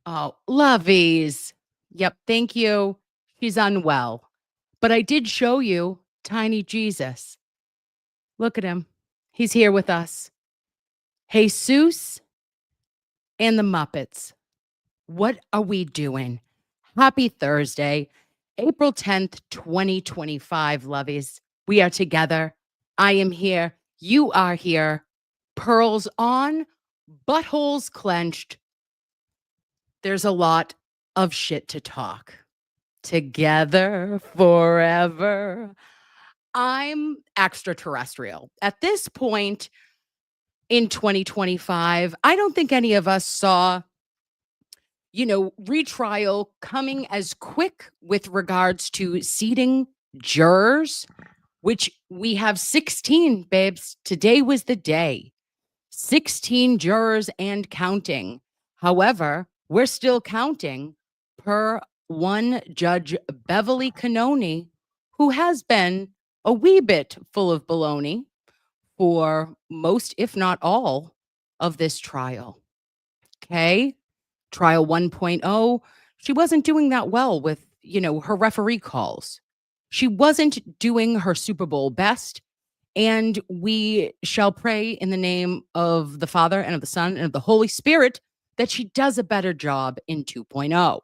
Oh, loveys. Yep, thank you. She's unwell. But I did show you tiny Jesus. Look at him. He's here with us. Jesus and the Muppets. What are we doing? Happy Thursday, April 10th, 2025, loveys. We are together. I am here. You are here. Pearls on, buttholes clenched. There's a lot of shit to talk. Together forever. I'm extraterrestrial. At this point in 2025, I don't think any of us saw, retrial coming as quick with regards to seating jurors, which we have 16, babes. Today was the day. 16 jurors and counting. However, we're still counting per one Judge Beverly Cannone, who has been a wee bit full of baloney for most, if not all, of this trial. Okay. Trial 1.0, she wasn't doing that well with, her referee calls. She wasn't doing her Super Bowl best. And we shall pray in the name of the Father and of the Son and of the Holy Spirit that she does a better job in 2.0.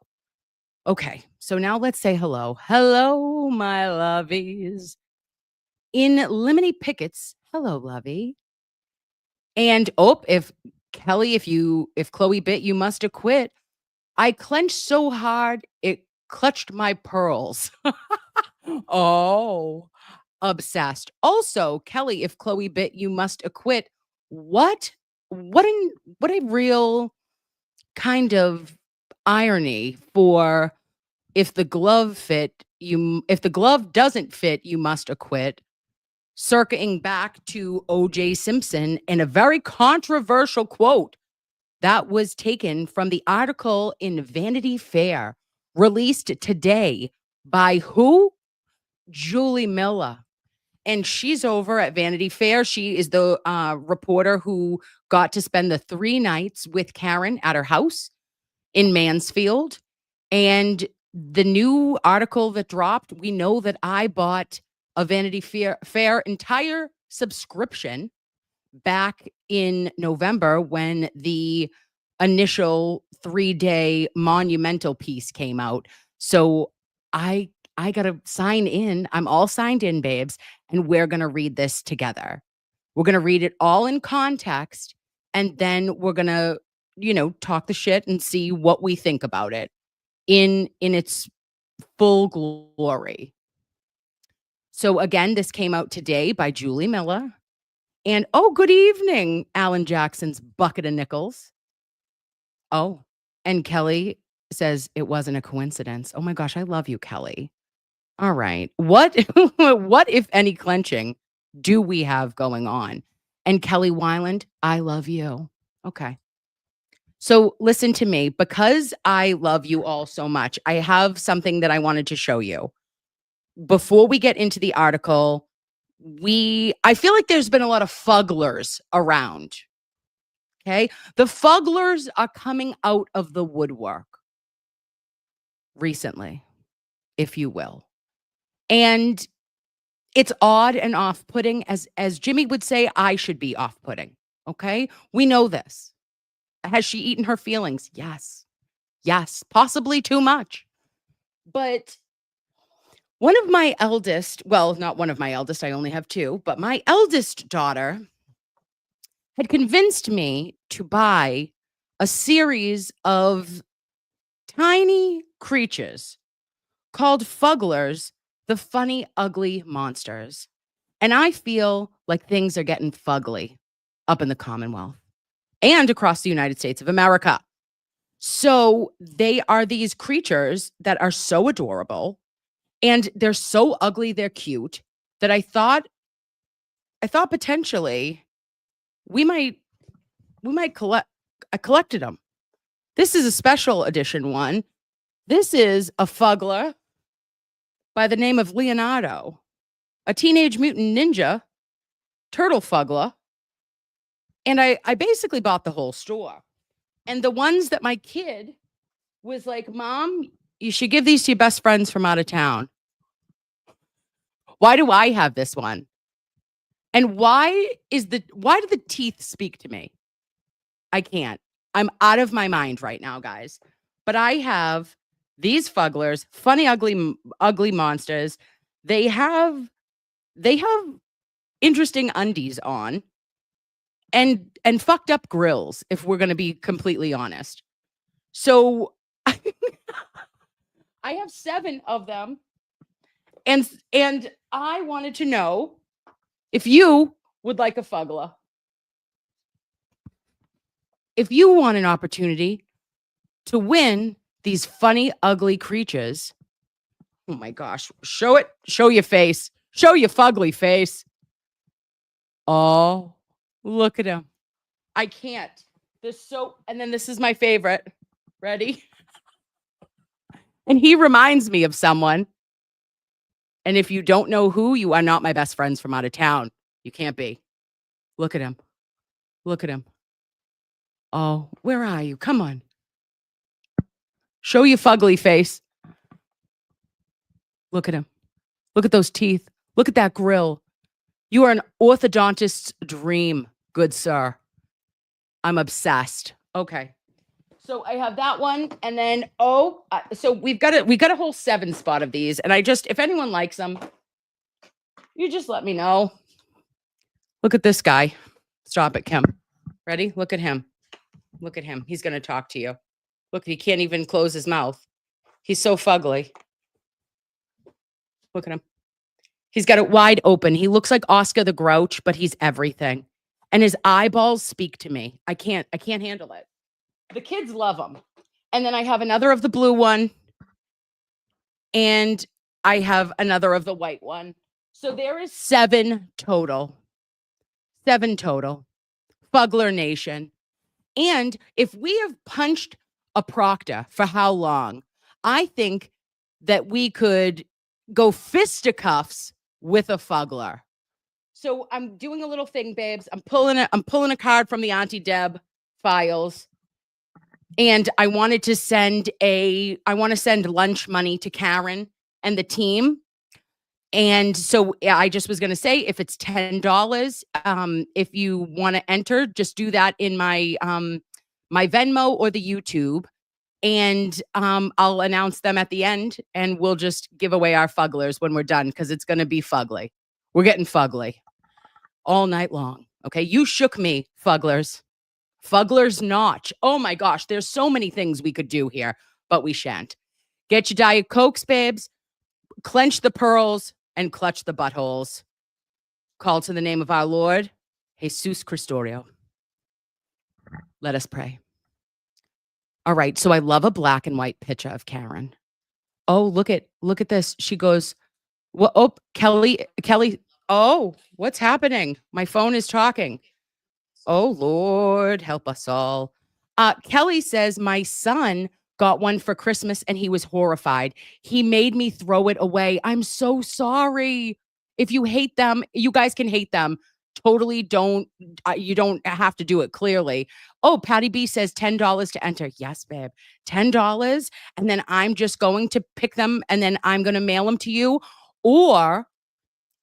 Okay, so now let's say hello. Hello, my loveys. In Lemony Pickett's Hello, Lovey. And if Kelly, if Chloe bit, you must acquit. I clenched so hard it clutched my pearls. Oh, obsessed. Also, Kelly, if Chloe bit, you must acquit. What? What a real kind of irony for if the glove if the glove doesn't fit, you must acquit. Circling back to O.J. Simpson and a very controversial quote that was taken from the article in Vanity Fair, released today by who? Julie Miller. And she's over at Vanity Fair. She is the reporter who got to spend the 3 nights with Karen at her house in Mansfield. And the new article that dropped, we know that I bought a Vanity Fair entire subscription back in November when the initial 3-day monumental piece came out. So I got to sign in. I'm all signed in, babes, and we're going to read this together. We're going to read it all in context, and then we're going to, talk the shit and see what we think about it in its full glory. So again, this came out today by Julie Miller. And good evening, Alan Jackson's bucket of nickels. Oh, and Kelly says it wasn't a coincidence. Oh my gosh, I love you, Kelly. All right. What what if any clenching do we have going on? And Kelly Weiland, I love you. Okay. So listen to me, because I love you all so much. I have something that I wanted to show you. Before we get into the article, I feel like there's been a lot of FUGLERS around. Okay? The FUGLERS are coming out of the woodwork recently, if you will. And it's odd and off-putting. As Jimmy would say, I should be off-putting. Okay? We know this. Has she eaten her feelings? Yes. Yes. Possibly too much. But one of my eldest, well, not one of my eldest, I only have 2, but my eldest daughter had convinced me to buy a series of tiny creatures called FUGLERS, the Funny Ugly Monsters. And I feel like things are getting fugly up in the Commonwealth and across the United States of America. So they are these creatures that are so adorable, and they're so ugly, they're cute, that I thought potentially we might collect. I collected them. This is a special edition one. This is a FUGLER by the name of Leonardo, a Teenage Mutant Ninja Turtle FUGLER. And I basically bought the whole store. And the ones that my kid was like, Mom, you should give these to your best friends from out of town. Why do I have this one? And why do the teeth speak to me? I can't. I'm out of my mind right now, guys. But I have these FUGLERS, funny, ugly monsters. They have interesting undies on and fucked up grills, if we're gonna be completely honest. So I have 7 of them. And I wanted to know if you would like a FUGLER. If you want an opportunity to win these funny, ugly creatures, oh my gosh, show it. Show your face. Show your fugly face. Oh, look at him. I can't. And then this is my favorite. Ready? And he reminds me of someone. And if you don't know who, you are not my best friends from out of town. You can't be. Look at him. Look at him. Oh, where are you? Come on. Show your fugly face. Look at him. Look at those teeth. Look at that grill. You are an orthodontist's dream, good sir. I'm obsessed. Okay. So I have that one, and then so we got a whole 7 spot of these, and if anyone likes them, you just let me know. Look at this guy. Stop it, Kim. Ready? Look at him. Look at him. He's gonna talk to you. Look, he can't even close his mouth. He's so fugly. Look at him. He's got it wide open. He looks like Oscar the Grouch, but he's everything. And his eyeballs speak to me. I can't handle it. The kids love them. And then I have another of the blue one. And I have another of the white one. So there is 7 total. 7 total. FUGLER Nation. And if we have punched a proctor for how long, I think that we could go fisticuffs with a FUGLER. So I'm doing a little thing, babes. I'm pulling a card from the Auntie Deb files. And I wanted to send lunch money to Karen and the team. And so I just was going to say, if it's $10, if you want to enter, just do that in my my Venmo or the YouTube. And I'll announce them at the end, and we'll just give away our FUGLERS when we're done, because it's going to be fugly. We're getting fugly all night long. Okay, you shook me, FUGLERS. FUGLERS notch. Oh my gosh, there's so many things we could do here, but we shan't. Get your Diet Cokes, babes. Clench the pearls and clutch the buttholes. Call to the name of our Lord, Jesus Christorio. Let us pray. All right, so I love a black and white picture of Karen. Oh, look at this. She goes, well, oh, Kelly. Oh, what's happening? My phone is talking. Oh, Lord, help us all. Kelly says, my son got one for Christmas and he was horrified. He made me throw it away. I'm so sorry. If you hate them, you guys can hate them. Totally don't. You don't have to do it, clearly. Oh, Patty B says $10 to enter. Yes, babe. $10. And then I'm just going to pick them and then I'm going to mail them to you. Or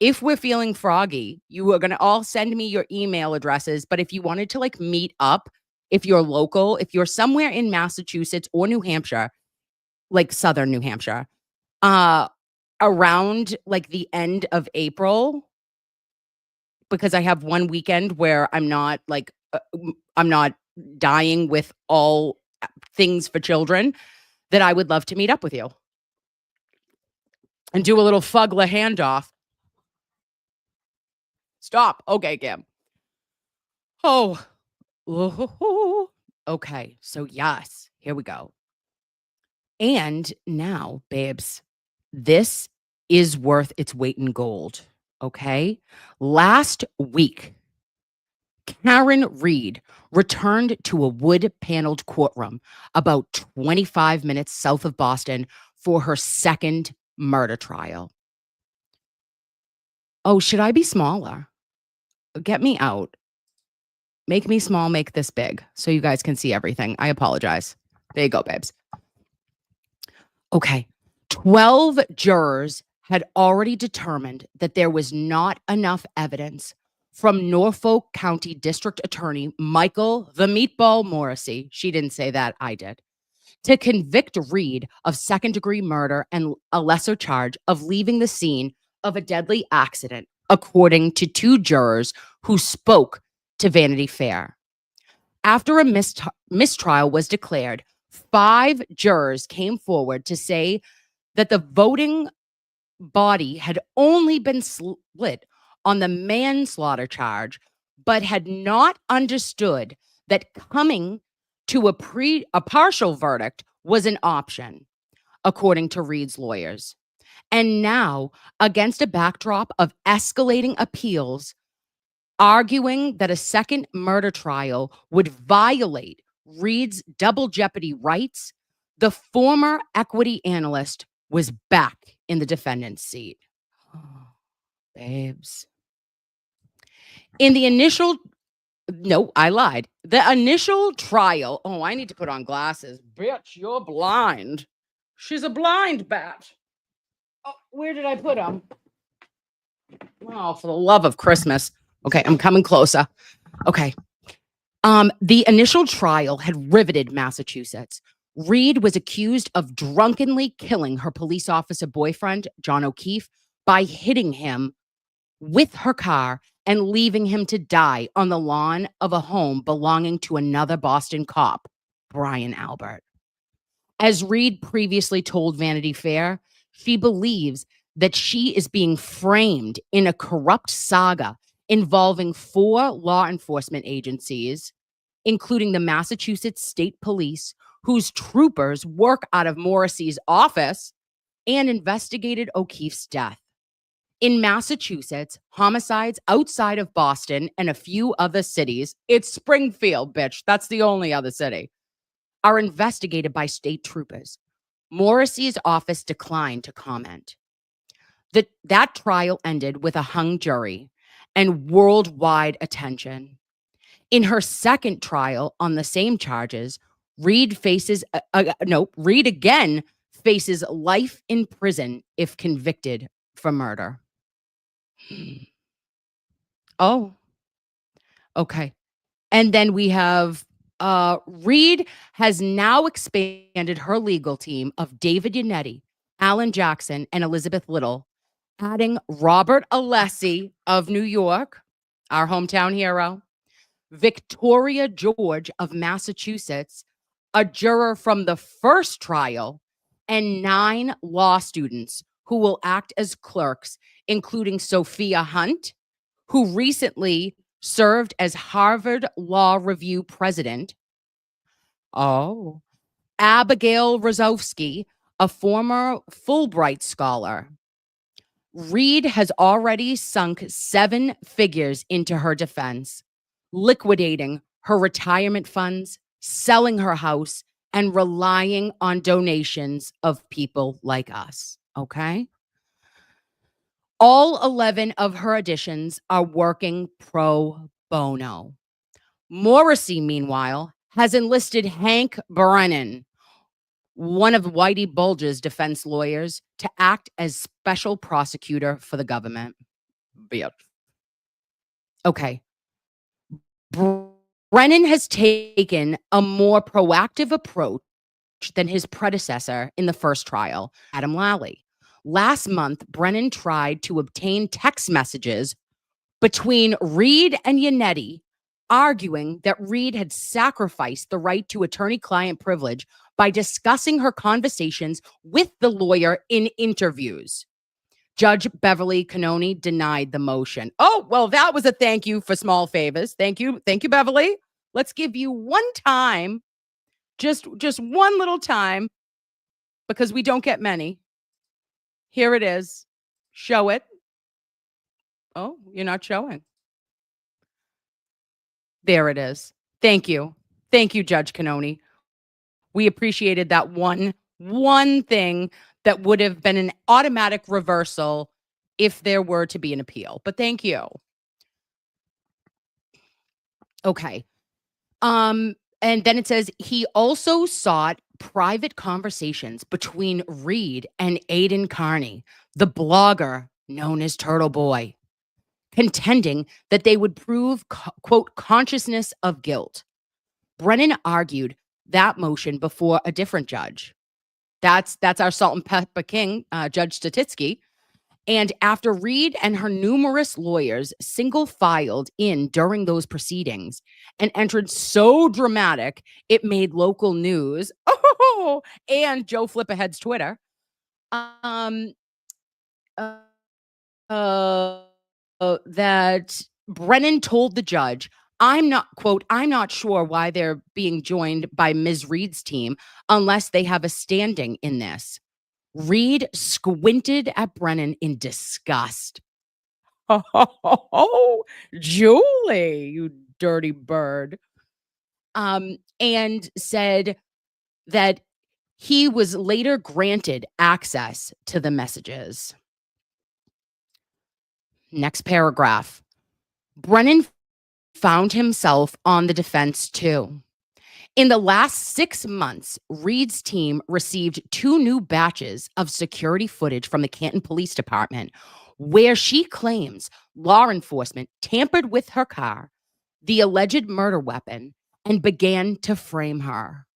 if we're feeling froggy, you are going to all send me your email addresses. But if you wanted to like meet up, if you're local, if you're somewhere in Massachusetts or New Hampshire, like Southern New Hampshire, around like the end of April, because I have one weekend where I'm not dying with all things for children, that I would love to meet up with you and do a little FUGLER handoff. Stop. Okay, Kim. Oh. Okay. So yes, here we go. And now, babes, this is worth its weight in gold. Okay. Last week, Karen Reed returned to a wood-paneled courtroom about 25 minutes south of Boston for her second murder trial. Oh, should I be smaller? Get me out. Make me small, make this big, so you guys can see everything. I apologize. There you go, babes. Okay. 12 jurors had already determined that there was not enough evidence from Norfolk County District Attorney Michael the Meatball Morrissey. She didn't say that, I did. To convict Reed of second-degree murder and a lesser charge of leaving the scene of a deadly accident, according to 2 jurors who spoke to Vanity Fair. After a mistrial was declared, 5 jurors came forward to say that the voting body had only been split on the manslaughter charge, but had not understood that coming to a partial verdict was an option, according to Reed's lawyers. And now, against a backdrop of escalating appeals, arguing that a second murder trial would violate Reed's double jeopardy rights, the former equity analyst was back in the defendant's seat. Babes. In the initial No, I lied. The initial trial. Oh, I need to put on glasses. Bitch, you're blind. She's a blind bat. Oh, where did I put them? Oh, for the love of Christmas. Okay, I'm coming closer. Okay. The initial trial had riveted Massachusetts. Reed was accused of drunkenly killing her police officer boyfriend, John O'Keefe, by hitting him with her car and leaving him to die on the lawn of a home belonging to another Boston cop, Brian Albert. As Reed previously told Vanity Fair, she believes that she is being framed in a corrupt saga involving 4 law enforcement agencies, including the Massachusetts State Police, whose troopers work out of Morrissey's office and investigated O'Keefe's death. In Massachusetts, homicides outside of Boston and a few other cities, it's Springfield, bitch, that's the only other city, are investigated by state troopers. Morrissey's office declined to comment. That trial ended with a hung jury and worldwide attention. In her second trial on the same charges, Reed again faces life in prison if convicted for murder. Oh, okay. And then we have Reed has now expanded her legal team of David Yannetti, Alan Jackson, and Elizabeth Little, adding Robert Alessi of New York, our hometown hero, Victoria George of Massachusetts, a juror from the first trial, and 9 law students who will act as clerks, including Sophia Hunt, who recently served as Harvard Law Review president. Oh. Abigail Rozowski, a former Fulbright scholar. Reed has already sunk 7 figures into her defense, liquidating her retirement funds, selling her house, and relying on donations of people like us. Okay? All 11 of her additions are working pro bono. Morrissey, meanwhile, has enlisted Hank Brennan, one of Whitey Bulge's defense lawyers, to act as special prosecutor for the government. Bitch. Okay. Brennan has taken a more proactive approach than his predecessor in the first trial, Adam Lally. Last month, Brennan tried to obtain text messages between Reed and Yannetti, arguing that Reed had sacrificed the right to attorney-client privilege by discussing her conversations with the lawyer in interviews. Judge Beverly Cannone denied the motion. Oh, well, that was a thank you for small favors. Thank you. Thank you, Beverly. Let's give you one time, just one little time, because we don't get many. Here it is. Show it. Oh, you're not showing. There it is. Thank you. Thank you, Judge Cannone. We appreciated that one thing that would have been an automatic reversal if there were to be an appeal. But thank you. Okay. And then it says he also sought private conversations between Reed and Aidan Carney, the blogger known as Turtle Boy, contending that they would prove, quote, consciousness of guilt. Brennan argued that motion before a different judge. That's our salt and pepper king, Judge Statitsky. And after Reed and her numerous lawyers single filed in during those proceedings and entered so dramatic it made local news, oh, and Joe Flipahead's Twitter, um, uh, uh, that Brennan told the judge, I'm not, quote, I'm not sure why they're being joined by Ms. Reed's team unless they have a standing in this. Reed squinted at Brennan in disgust. Oh, Julie, you dirty bird. And said that he was later granted access to the messages. Next paragraph. Brennan found himself on the defense too. In the last 6 months, Reed's team received 2 new batches of security footage from the Canton Police Department where she claims law enforcement tampered with her car, the alleged murder weapon, and began to frame her.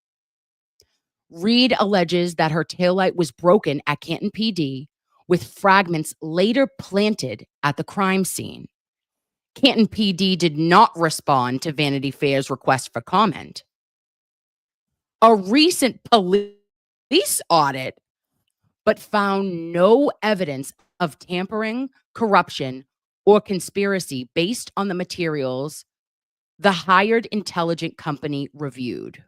Reed alleges that her taillight was broken at Canton PD, with fragments later planted at the crime scene. Canton PD did not respond to Vanity Fair's request for comment. A recent police audit, but found no evidence of tampering, corruption, or conspiracy based on the materials the hired intelligence company reviewed.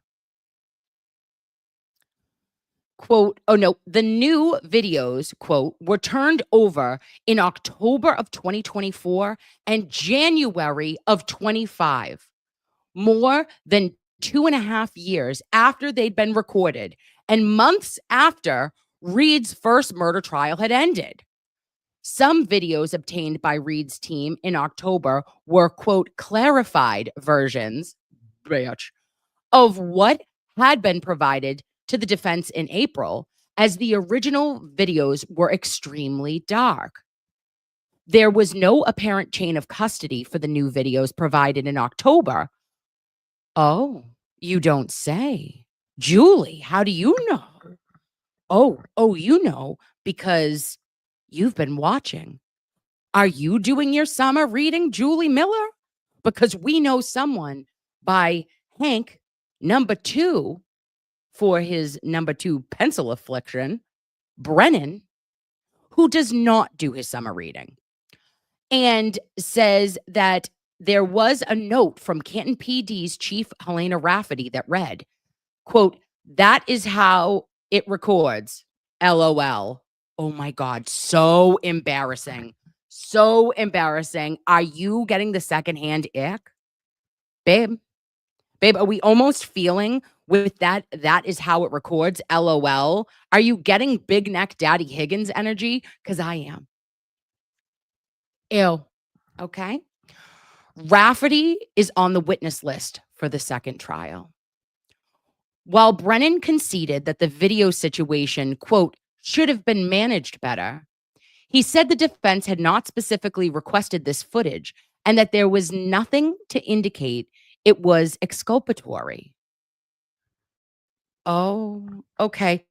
Quote, oh no, the new videos, quote, were turned over in October of 2024 and January of 25, more than 2.5 years after they'd been recorded and months after Reed's first murder trial had ended. Some videos obtained by Reed's team in October were, quote, clarified versions, bitch, of what had been provided to the defense in April, as the original videos were extremely dark. There was no apparent chain of custody for the new videos provided in October. Oh, you don't say. Julie, how do you know? Oh, you know, because you've been watching. Are you doing your summer reading, Julie Miller? Because we know someone by Hank, number 2, for his number 2 pencil affliction, Brennan, who does not do his summer reading, and says that there was a note from Canton PD's chief, Helena Rafferty, that read, quote, that is how it records, LOL. Oh my God, so embarrassing. So embarrassing. Are you getting the secondhand ick? Babe, are we almost feeling with that is how it records, LOL? Are you getting Big Neck Daddy Higgins energy? Because I am. Ew. Okay. Rafferty is on the witness list for the second trial. While Brennan conceded that the video situation, quote, should have been managed better, he said the defense had not specifically requested this footage and that there was nothing to indicate it was exculpatory. Oh, okay.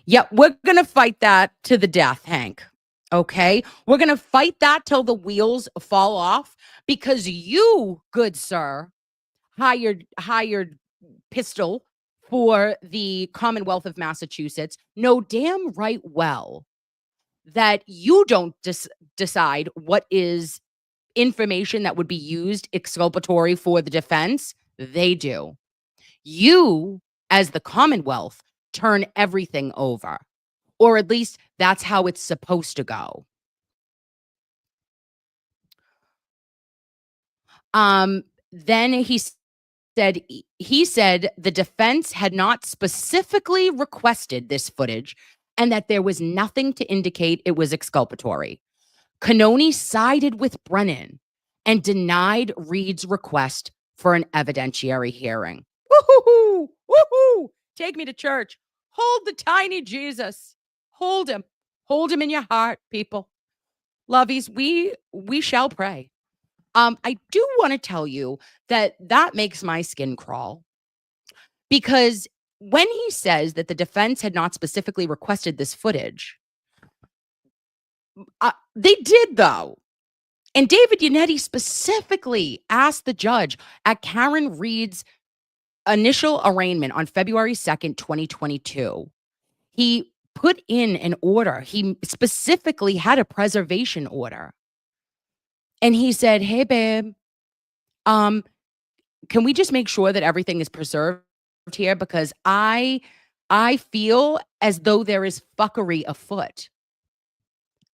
Yep, we're going to fight that to the death, Hank. Okay? We're going to fight that till the wheels fall off because you, good sir, hired pistol for the Commonwealth of Massachusetts know damn right well that you don't decide what is information that would be used exculpatory for the defense. They do. You, as the Commonwealth, turn everything over, or at least that's how it's supposed to go. Then he said the defense had not specifically requested this footage and that there was nothing to indicate it was exculpatory. Cannone sided with Brennan and denied Reed's request for an evidentiary hearing. Woo! Woohoo! Woohoo! Take me to church. Hold the tiny Jesus. Hold him. Hold him in your heart, people. Loveys, we shall pray. I do want to tell you that makes my skin crawl because when he says that the defense had not specifically requested this footage, they did though. And David Yannetti specifically asked the judge at Karen Reed's initial arraignment on February 2nd, 2022. He put in an order. He specifically had a preservation order. And he said, "Hey, babe, can we just make sure that everything is preserved here? Because I feel as though there is fuckery afoot,"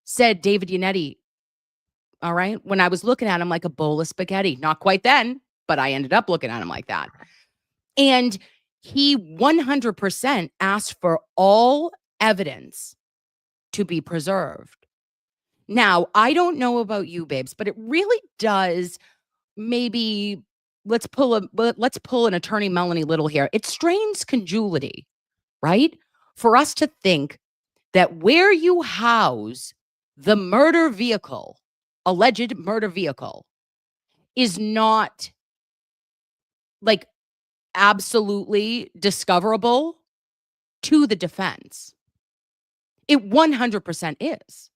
said David Yannetti. All right. When I was looking at him like a bowl of spaghetti, not quite then, but I ended up looking at him like that. And he 100% asked for all evidence to be preserved. Now, I don't know about you, babes, but it really does maybe let's pull an attorney Melanie Little here. It strains credulity, right? For us to think that where you house the murder vehicle, alleged murder vehicle, is not like absolutely discoverable to the defense. It 100% is.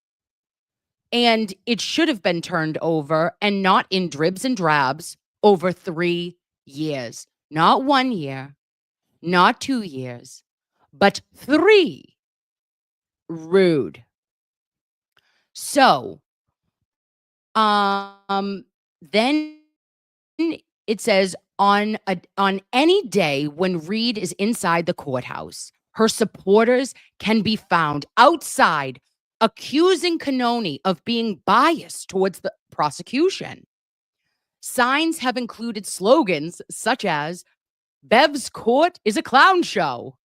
And it should have been turned over and not in dribs and drabs over 3 years. Not 1 year, not 2 years, but 3. Rude. So, then it says on any day when Reed is inside the courthouse, her supporters can be found outside accusing Cannone of being biased towards the prosecution. Signs have included slogans such as "Bev's court is a clown show"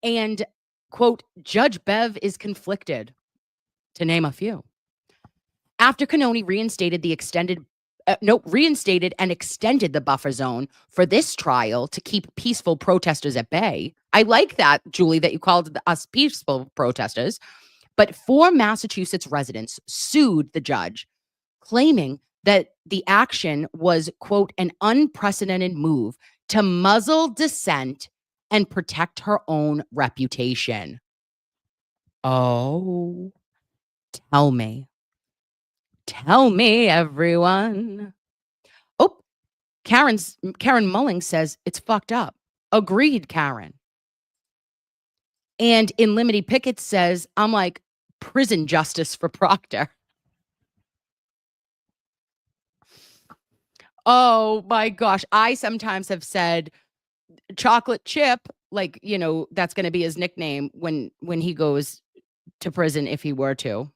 and, quote, "Judge Bev is conflicted," to name a few. After Cannone reinstated and extended the buffer zone for this trial to keep peaceful protesters at bay. I like that, Julie, that you called us peaceful protesters. But 4 Massachusetts residents sued the judge, claiming that the action was, quote, "an unprecedented move to muzzle dissent and protect her own reputation." Oh, tell me. Tell me, everyone. Oh, Karen Mulling says it's fucked up. Agreed, Karen. And in Limity Pickett says, I'm like, prison justice for Proctor. Oh my gosh. I sometimes have said chocolate chip, like, that's going to be his nickname when he goes to prison if he were to.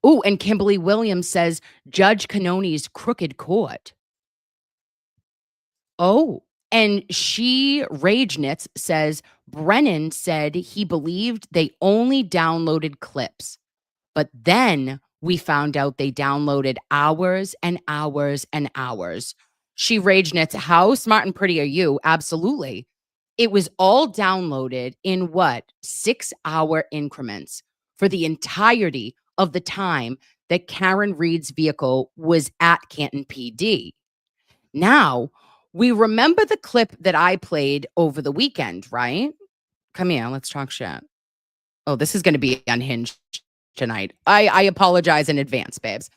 Oh, and Kimberly Williams says Judge Cannone's crooked court. Oh, and she Rage Knits says Brennan said he believed they only downloaded clips, but then we found out they downloaded hours and hours and hours. She Rage Knits, how smart and pretty are you? Absolutely. It was all downloaded in 6-hour increments for the entirety of the time that Karen Reed's vehicle was at Canton PD. Now, we remember the clip that I played over the weekend, right? Come here, let's talk shit. Oh, this is going to be unhinged tonight. I apologize in advance, babes.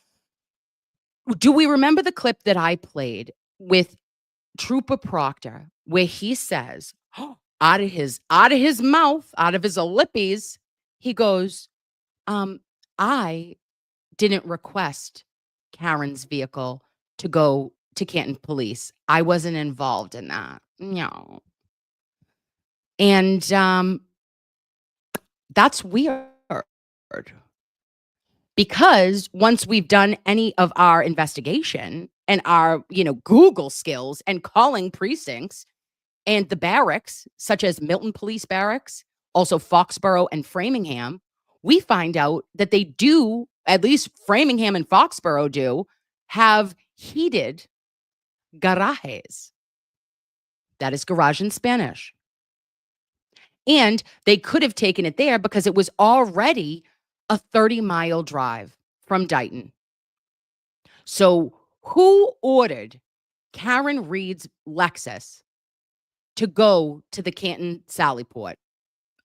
Do we remember the clip that I played with Trooper Proctor where he says, out of his mouth, out of his lippies, he goes, I didn't request Karen's vehicle to go to Canton Police. I wasn't involved in that. No. And that's weird. Because once we've done any of our investigation and our, Google skills and calling precincts and the barracks, such as Milton Police Barracks, also Foxborough and Framingham, we find out that they do, at least Framingham and Foxborough do, have heated garages. That is garage in Spanish. And they could have taken it there because it was already a 30-mile drive from Dighton. So who ordered Karen Reed's Lexus to go to the Canton Sallyport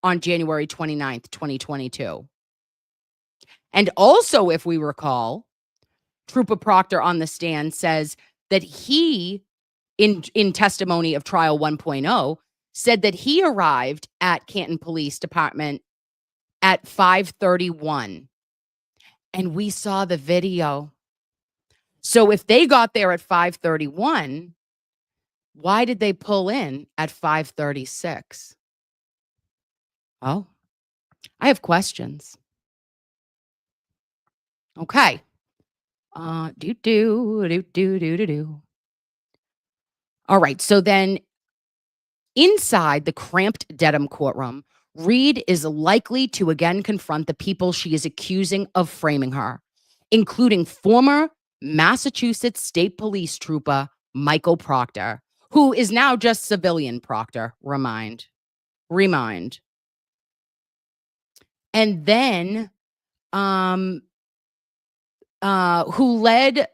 on January 29th, 2022? And also, if we recall, Trooper Proctor on the stand says that he, in testimony of trial 1.0, said that he arrived at Canton Police Department at 5:31, and we saw the video. So if they got there at 5:31, why did they pull in at 5:36? Oh, I have questions. Okay. Do do do do do do do. All right. So then, inside the cramped Dedham courtroom, Reed is likely to again confront the people she is accusing of framing her, including former Massachusetts State Police trooper Michael Proctor, who is now just civilian Proctor. Remind. And then, who led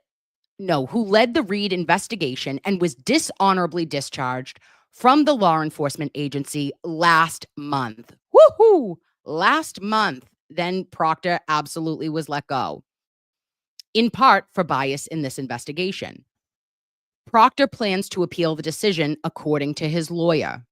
the Reed investigation and was dishonorably discharged from the law enforcement agency last month. Woohoo! Last month, then Proctor absolutely was let go, in part for bias in this investigation. Proctor plans to appeal the decision, according to his lawyer.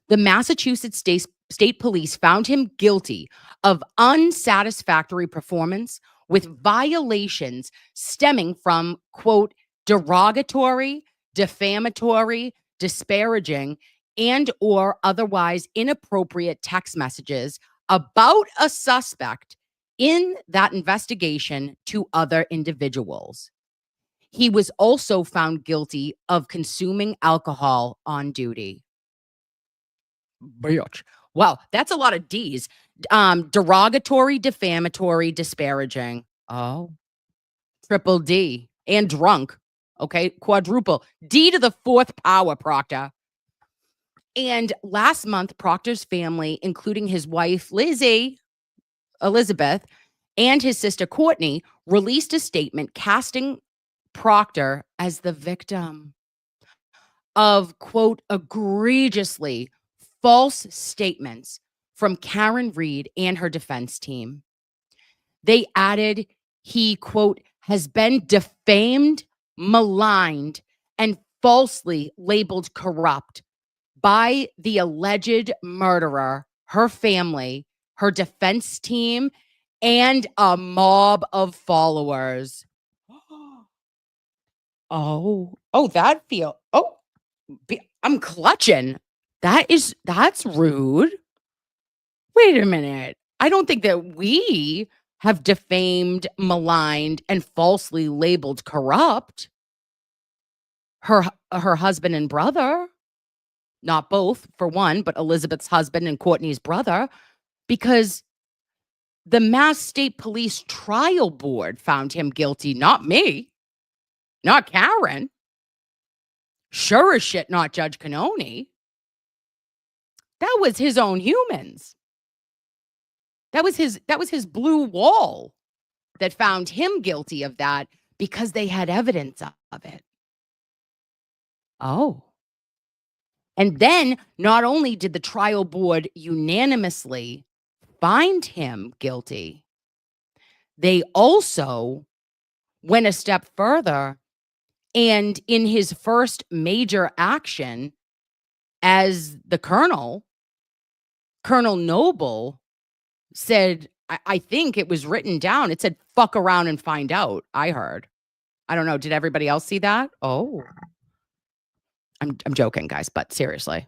The Massachusetts State Police found him guilty of unsatisfactory performance with violations stemming from, quote, derogatory, defamatory, disparaging, and or otherwise inappropriate text messages about a suspect in that investigation to other individuals. He was also found guilty of consuming alcohol on duty. Bitch. Wow, that's a lot of D's. Derogatory, defamatory, disparaging. Oh, triple D. And drunk. Okay, quadruple. D to the fourth power, Proctor. And last month, Proctor's family, including his wife, Elizabeth, and his sister, Courtney, released a statement casting Proctor as the victim of, quote, egregiously false statements from Karen Reed and her defense team. They added he, quote, has been defamed, maligned, and falsely labeled corrupt by the alleged murderer, her family, her defense team, and a mob of followers. I'm clutching. That's rude. Wait a minute. I don't think that we have defamed, maligned, and falsely labeled corrupt her husband and brother. Not both, for one, but Elizabeth's husband and Courtney's brother, because the Mass State Police Trial Board found him guilty, not me, not Karen. Sure as shit, not Judge Cannone. That was his own humans. That was his blue wall that found him guilty of that because they had evidence of it. Oh. And then not only did the trial board unanimously find him guilty, they also went a step further, and in his first major action as the Colonel Noble said, I think it was written down. It said, fuck around and find out. I heard. I don't know. Did everybody else see that? Oh, I'm joking, guys, but seriously.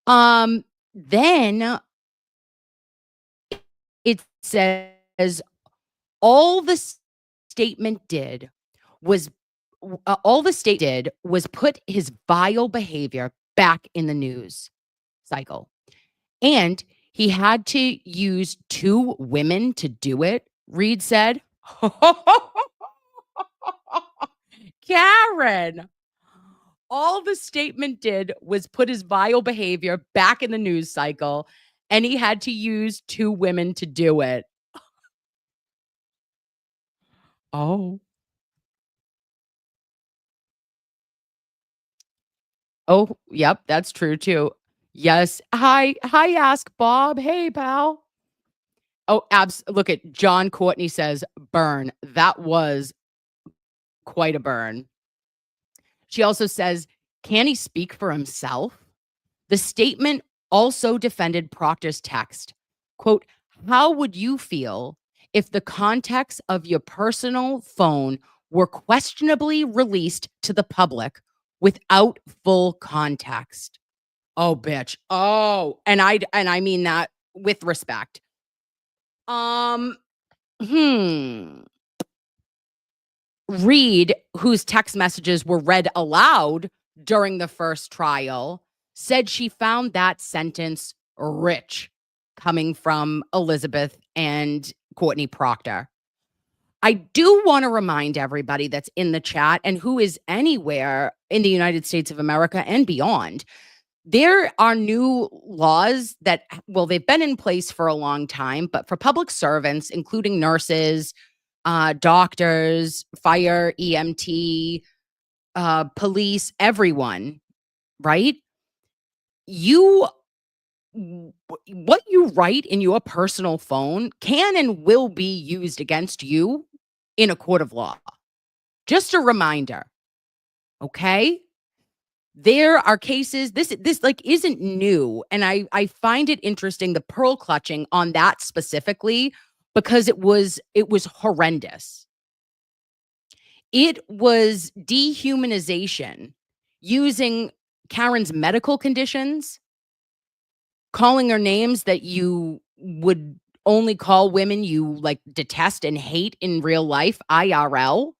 Then it says all the state did was put his vile behavior back in the news cycle. And he had to use 2 women to do it, Reed said. Karen, All the statement did was put his vile behavior back in the news cycle, and he had to use 2 women to do it. Oh. Oh, yep, that's true too. Yes. Hi, Ask Bob. Hey, pal. Oh, look at John Courtney says, "Burn." That was quite a burn. She also says, "Can he speak for himself?" The statement also defended Proctor's text. Quote, "How would you feel if the context of your personal phone were questionably released to the public without full context?" Oh, bitch. Oh, and I mean that with respect. Um, hmm. Reed, whose text messages were read aloud during the first trial, said she found that sentence rich coming from Elizabeth and Courtney Proctor. I do want to remind everybody that's in the chat and who is anywhere in the United States of America and beyond. There are new laws that, well, they've been in place for a long time, but for public servants, including nurses, doctors, fire, EMT, police, everyone, right? You what you write in your personal phone can and will be used against you in a court of law. Just a reminder, okay? There are cases this, like, isn't new, and I find it interesting, the pearl clutching on that specifically, because it was horrendous. It was dehumanization using Karen's medical conditions, calling her names that you would only call women you, like, detest and hate in real life, IRL.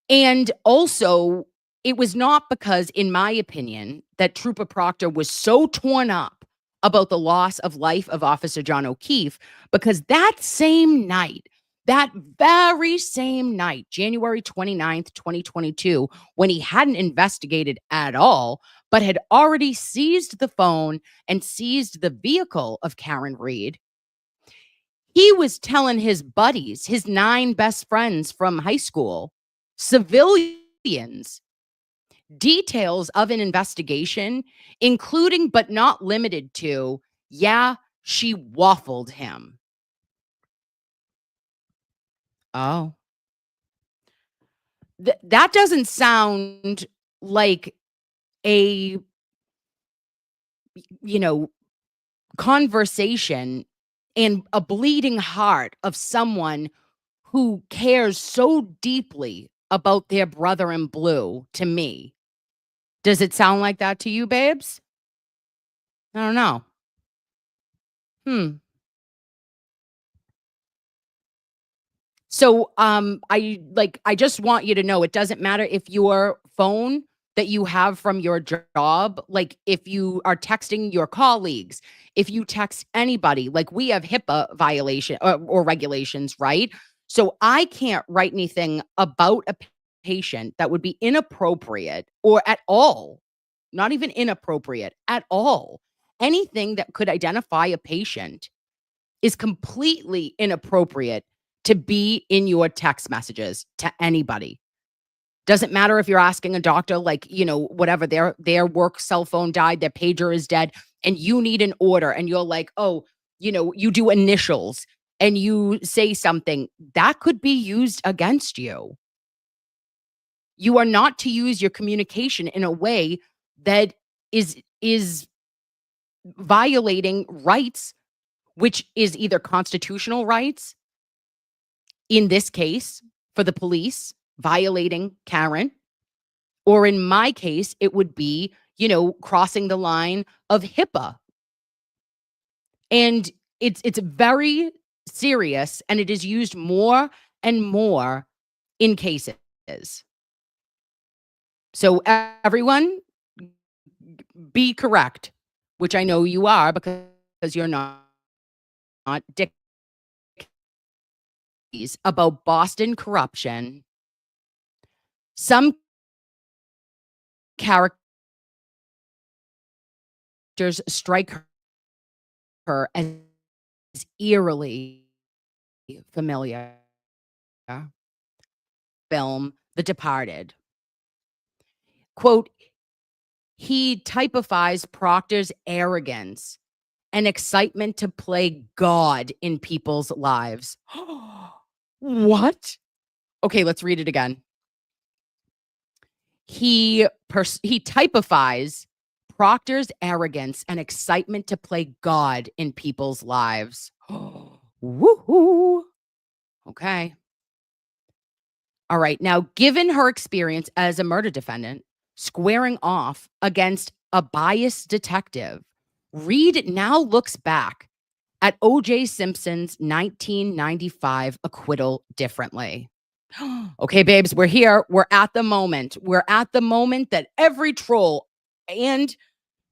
And also, it was not because, in my opinion, that Trooper Proctor was so torn up about the loss of life of Officer John O'Keefe, because that same night, that very same night, January 29th, 2022, when he hadn't investigated at all, but had already seized the phone and seized the vehicle of Karen Reed, he was telling his buddies, his 9 best friends from high school, civilians, details of an investigation, including but not limited to, yeah, she waffled him. Oh. That doesn't sound like a, you know, conversation and a bleeding heart of someone who cares so deeply about their brother in blue to me. Does it sound like that to you, babes? I don't know. Hmm. So, I just want you to know it doesn't matter if your phone that you have from your job, like if you are texting your colleagues, if you text anybody, like we have HIPAA violation or regulations, right? So I can't write anything about a patient that would be inappropriate or at all, not even inappropriate at all. Anything that could identify a patient is completely inappropriate to be in your text messages to anybody. Doesn't matter if you're asking a doctor, like, whatever, their work cell phone died, their pager is dead, and you need an order, and you're like, oh, you do initials and you say something that could be used against you. You are not to use your communication in a way that is violating rights, which is either constitutional rights, in this case, for the police violating Karen, or in my case, it would be, crossing the line of HIPAA. And it's very serious, and it is used more and more in cases. So everyone be correct, which I know you are because you're not dickies about Boston corruption. Some characters strike her as eerily familiar. Film The Departed. Quote, he typifies Proctor's arrogance and excitement to play God in people's lives. What? Okay, let's read it again. He typifies Proctor's arrogance and excitement to play God in people's lives. Woohoo. Okay. All right. Now, given her experience as a murder defendant, squaring off against a biased detective, Reed now looks back at O.J. Simpson's 1995 acquittal differently. Okay, babes, we're here. We're at the moment. We're at the moment that every troll and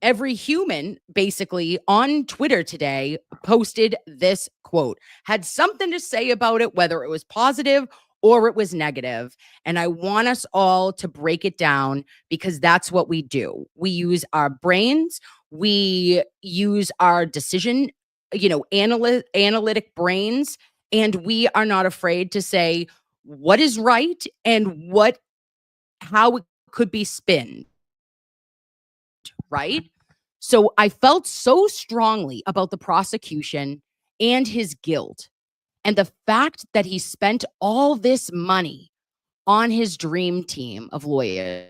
every human basically on Twitter today posted this quote, had something to say about it, whether it was positive or it was negative. And I want us all to break it down because that's what we do. We use our brains, we use our decision, analytic brains, and we are not afraid to say what is right and how it could be spinned. Right? So I felt so strongly about the prosecution and his guilt and the fact that he spent all this money on his dream team of lawyers.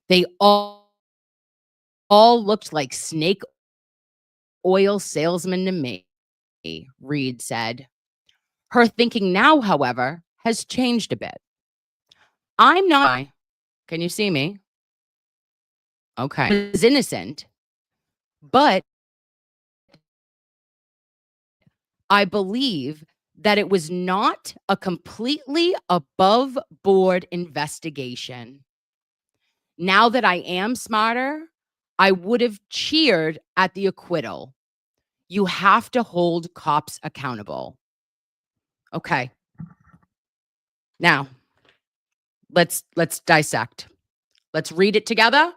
They all looked like snake oil salesmen to me, Reed said. Her thinking now, however, has changed a bit. I'm not. Can you see me? Okay. Was innocent, but I believe that it was not a completely above board investigation. Now that I am smarter, I would have cheered at the acquittal. You have to hold cops accountable. Okay. Now, let's dissect. Let's read it together.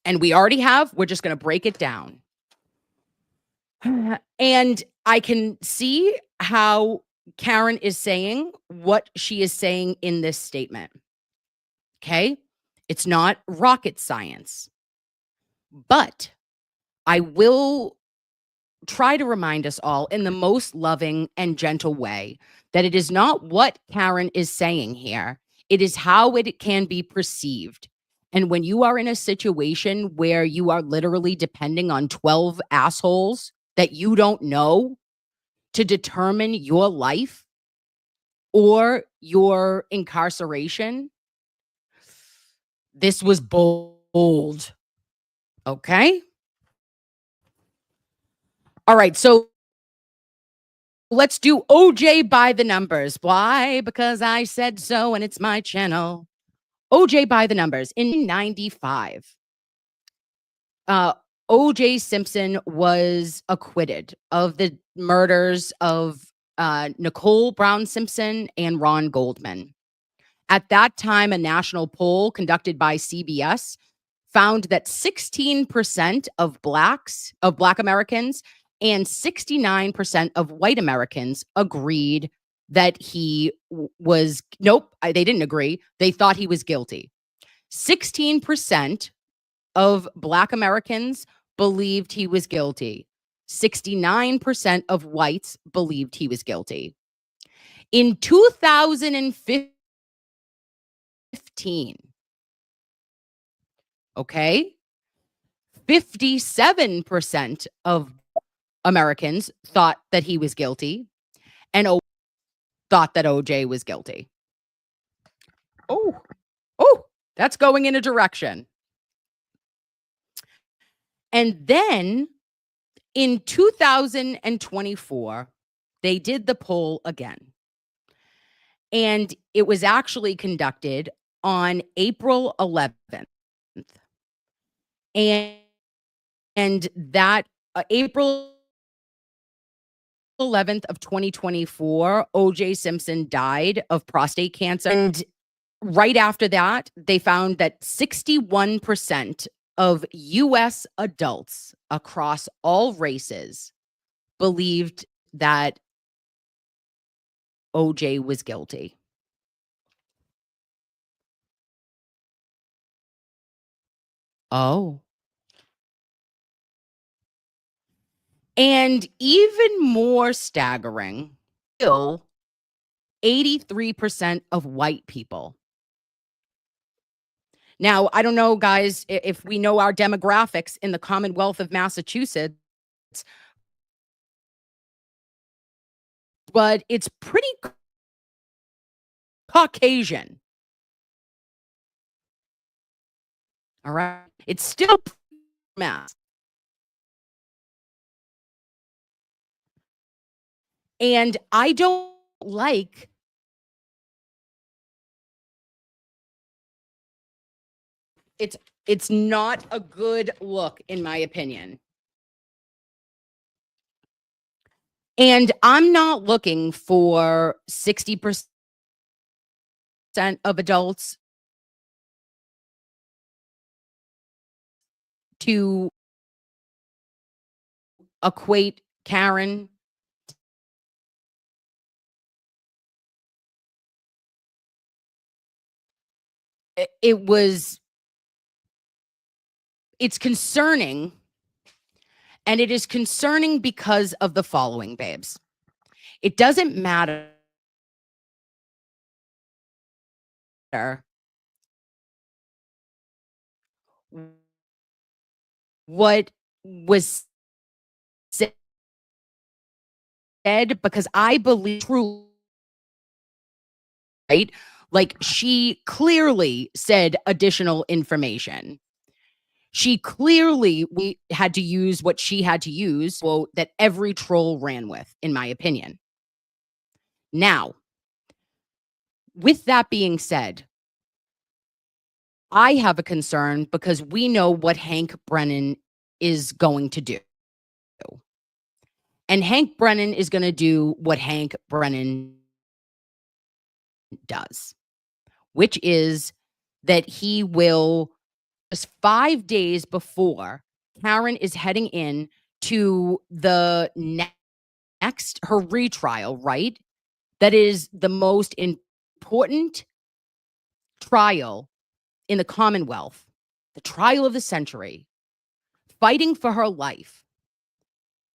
And we're just going to break it down. And I can see how Karen is saying what she is saying in this statement. Okay? It's not rocket science. But I will try to remind us all in the most loving and gentle way that it is not what Karen is saying here. It is how it can be perceived. And when you are in a situation where you are literally depending on 12 assholes that you don't know to determine your life or your incarceration, this was bold. Okay? All right, so let's do OJ by the numbers. Why? Because I said so and it's my channel. OJ by the numbers. In 95, OJ Simpson was acquitted of the murders of Nicole Brown Simpson and Ron Goldman. At that time, a national poll conducted by CBS found that 16% of Black Americans and 69% of white Americans agreed that he was, they didn't agree. They thought he was guilty. 16% of Black Americans believed he was guilty. 69% of whites believed he was guilty. In 2015, okay, 57% of Americans thought that he was guilty and thought that OJ was guilty. Oh, that's going in a direction. And then in 2024, they did the poll again. And it was actually conducted on April 11th. And that April 11th of 2024, OJ Simpson died of prostate cancer. And Right after that, they found that 61% of US adults across all races believed that OJ was guilty. Oh. And even more staggering, still 83% of white people. Now, I don't know, guys, if we know our demographics in the Commonwealth of Massachusetts, but it's pretty Caucasian. All right. It's still mass. And I don't like it's it's not a good look in my opinion. And I'm not looking for 60% of adults to equate Karen. It was it's concerning, and it is concerning because of the following, babes. It doesn't matter what was said because I believe truly, right? Like she clearly said additional information. She clearly we had to use what she had to use, quote, that every troll ran with, in my opinion. Now, with that being said, I have a concern because we know what Hank Brennan is going to do. And Hank Brennan is going to do what Hank Brennan does, which is that he will, just 5 days before Karen is heading in to the next, her retrial, right? That is the most important trial in the Commonwealth, the trial of the century, fighting for her life.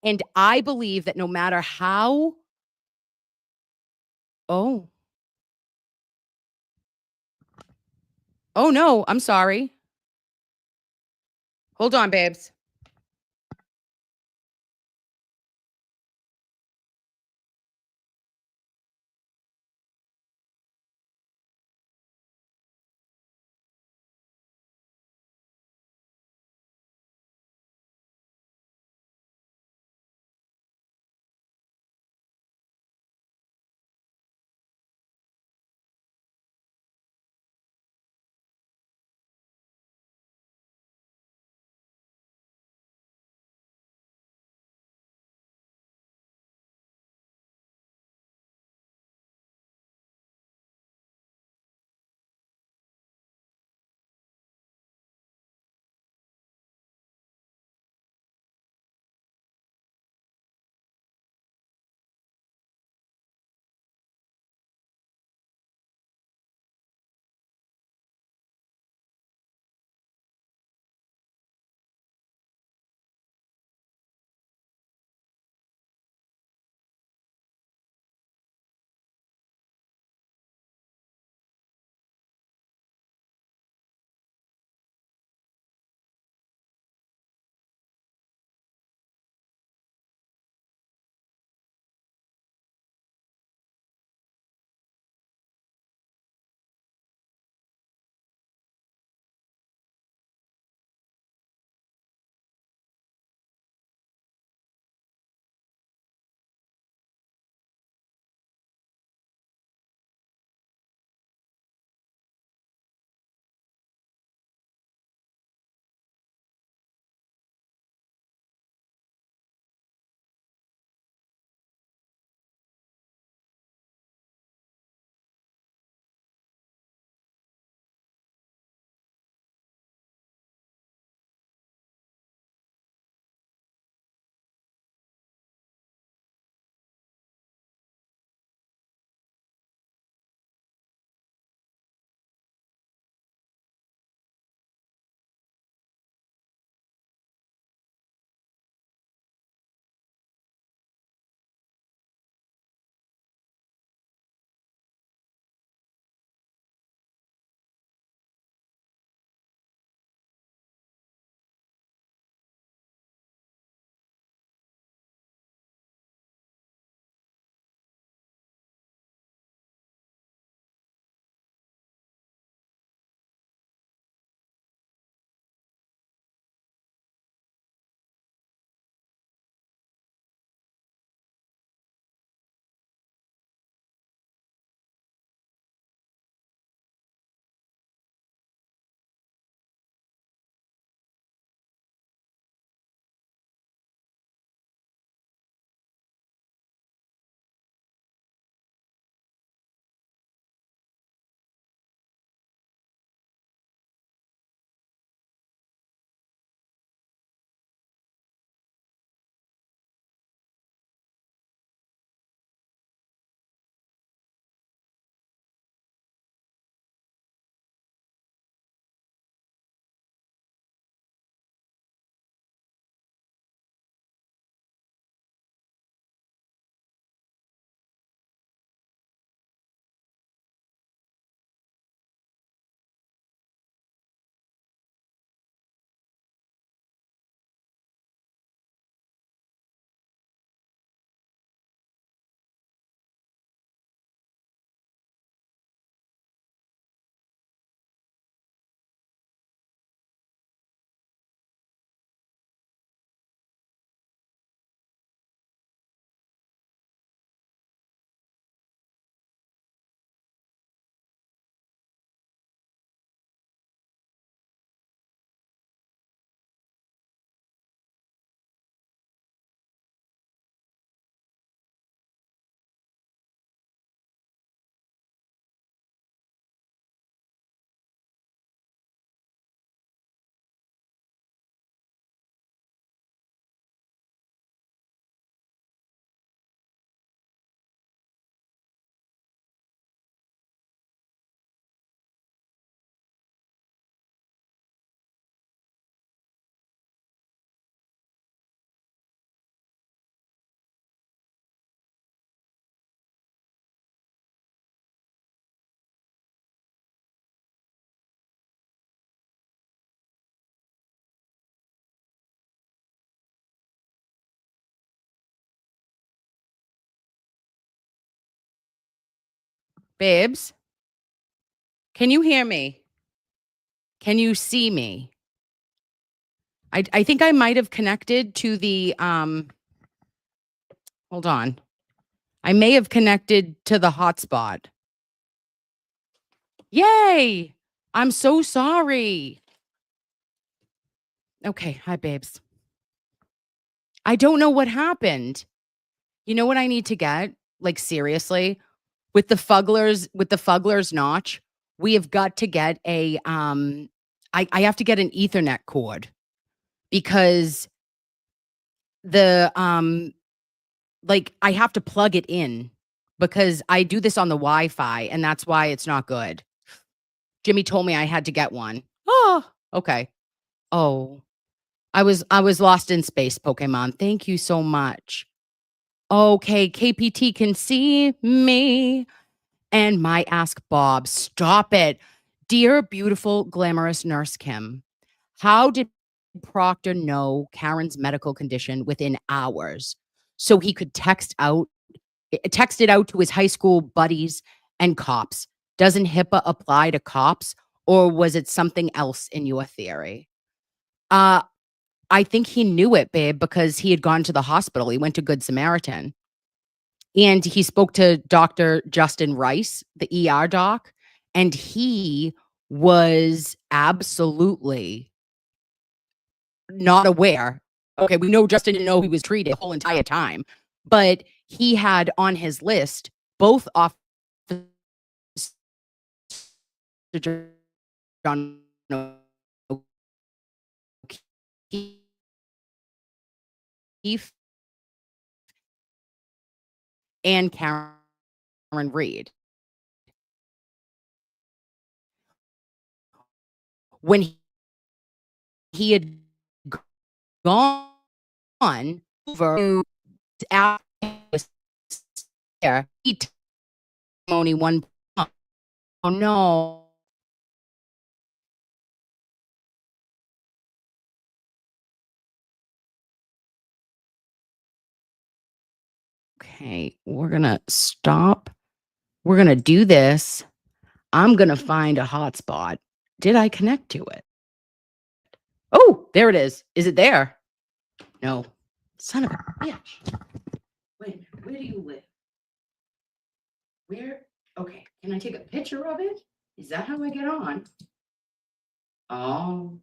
And I believe that no matter how, oh, oh no, I'm sorry. Hold on, babes. Babes, can you hear me? Can you see me? I think I might have connected to the hold on. I may have connected to the hotspot. Yay! I'm so sorry. Okay, hi babes. I don't know what happened. You know what I need to get? Like seriously, with the FUGLERS notch, we have got to get a I have to get an Ethernet cord because the like I have to plug it in because I do this on the Wi-Fi and that's why it's not good. Jimmy told me I had to get one. Oh, okay. Oh, I was lost in space, Pokemon. Thank you so much. Okay, KPT can see me. And my Ask Bob, stop it. Dear beautiful, glamorous Nurse Kim, how did Proctor know Karen's medical condition within hours so he could text it out to his high school buddies and cops? Doesn't HIPAA apply to cops, or was it something else in your theory? Uh, I think he knew it, babe, because he had gone to the hospital. He went to Good Samaritan. And he spoke to Dr. Justin Rice, the ER doc, and he was absolutely not aware. Okay, we know Justin didn't know he was treated the whole entire time, but he had on his list both Officer John O'Keefe and Karen Reed. When he had gone over after he was there, he only one. Oh no. Okay, we're gonna stop. We're gonna do this. I'm gonna find a hotspot. Did I connect to it? Oh, there it is. Is it there? No. Son of a bitch. Wait a minute. Where do you live? Where? Okay. Can I take a picture of it? Is that how I get on? Oh,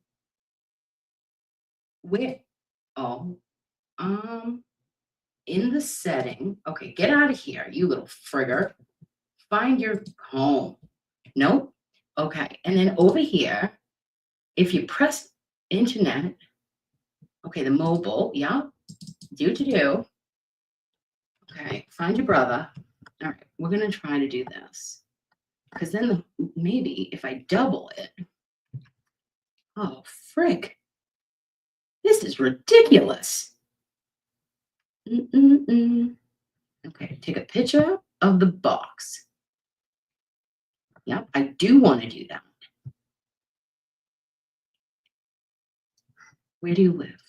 where? Oh, um, in the setting. Okay, get out of here, you little frigger. Find your home. Nope. Okay, and then over here, if you press internet, okay, the mobile, yeah, do. Okay, find your brother. All right, we're gonna try to do this. Because then maybe if I double it, oh, frick, this is ridiculous. Mm-mm-mm. Okay, take a picture of the box. Yep, I do want to do that. Where do you live?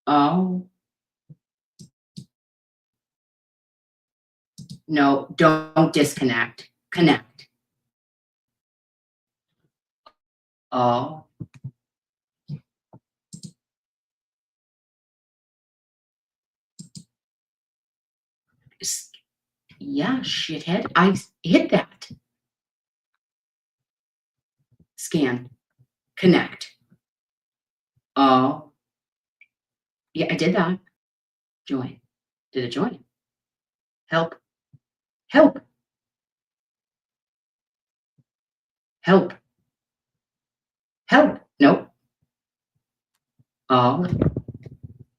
Oh, no, don't disconnect. Connect. Oh, yeah, shithead. I hit that. Scan. Connect. Oh, yeah, I did that. Join. Did it join? Help. Help. Help. Help. Nope. Oh.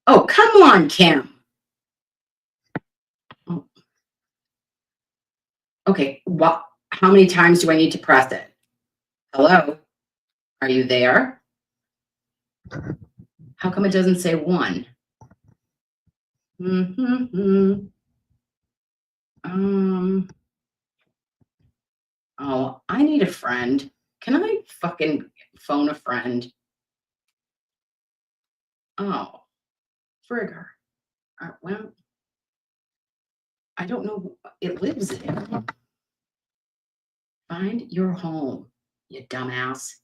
Oh, come on, Kim. Oh. Okay. What? How many times do I need to press it? Hello? Are you there? How come it doesn't say one? Mm-hmm. Um. Oh, I need a friend. Can I fucking phone a friend? Oh, frigger. Well. I don't know who it lives in. Find your home, you dumbass.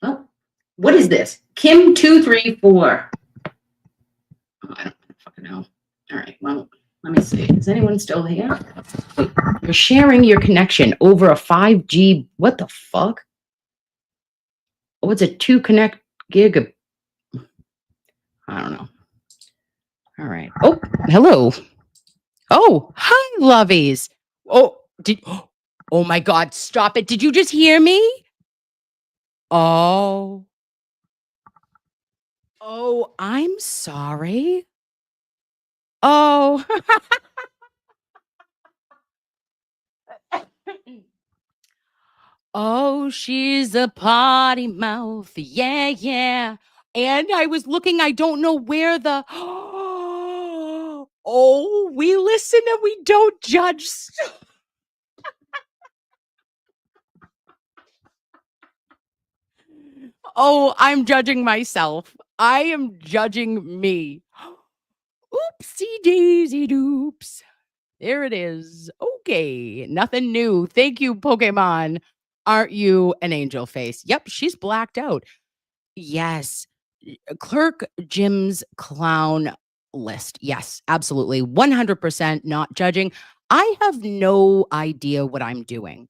Oh, what is this? Kim234. Oh, I don't fucking know. All right, well, let me see. Is anyone still here? Wait, you're sharing your connection over a 5G. What the fuck? Oh, it's a 2 connect gig. I don't know. All right. Oh, hello. Oh, hi, loveys. Oh, did oh my God, stop it. Did you just hear me? Oh. Oh, I'm sorry. Oh. Oh, she's a potty mouth. Yeah, yeah. And I was looking, I don't know where the oh, we listen and we don't judge. Oh, I'm judging myself. I am judging me. Oopsie daisy doops. There it is. Okay, nothing new. Thank you, Pokemon. Aren't you an angel face? Yep, she's blacked out. Yes. Clerk Jim's clown list. Yes, absolutely. 100% not judging. I have no idea what I'm doing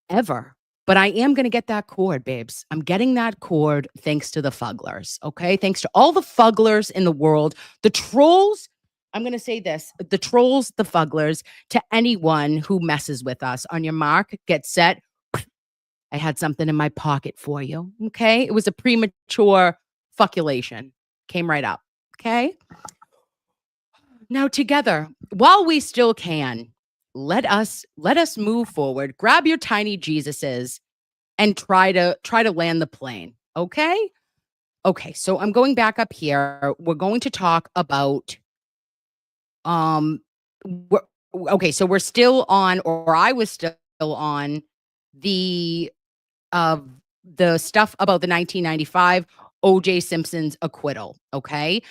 ever. But I am going to get that cord, babes. I'm getting that cord thanks to the FUGLERS. Okay. Thanks to all the FUGLERS in the world, the trolls. I'm going to say this, the trolls, the FUGLERS, to anyone who messes with us. On your mark, get set. I had something in my pocket for you. Okay. It was a premature fuckulation. Came right up. Okay. Now together, while we still can, let us move forward. Grab your tiny Jesuses and try to land the plane. Okay? Okay, so I'm going back up here. We're going to talk about um we're, okay, so we're still on, or I was still on the uh the stuff about the 1995 OJ Simpson's acquittal, okay?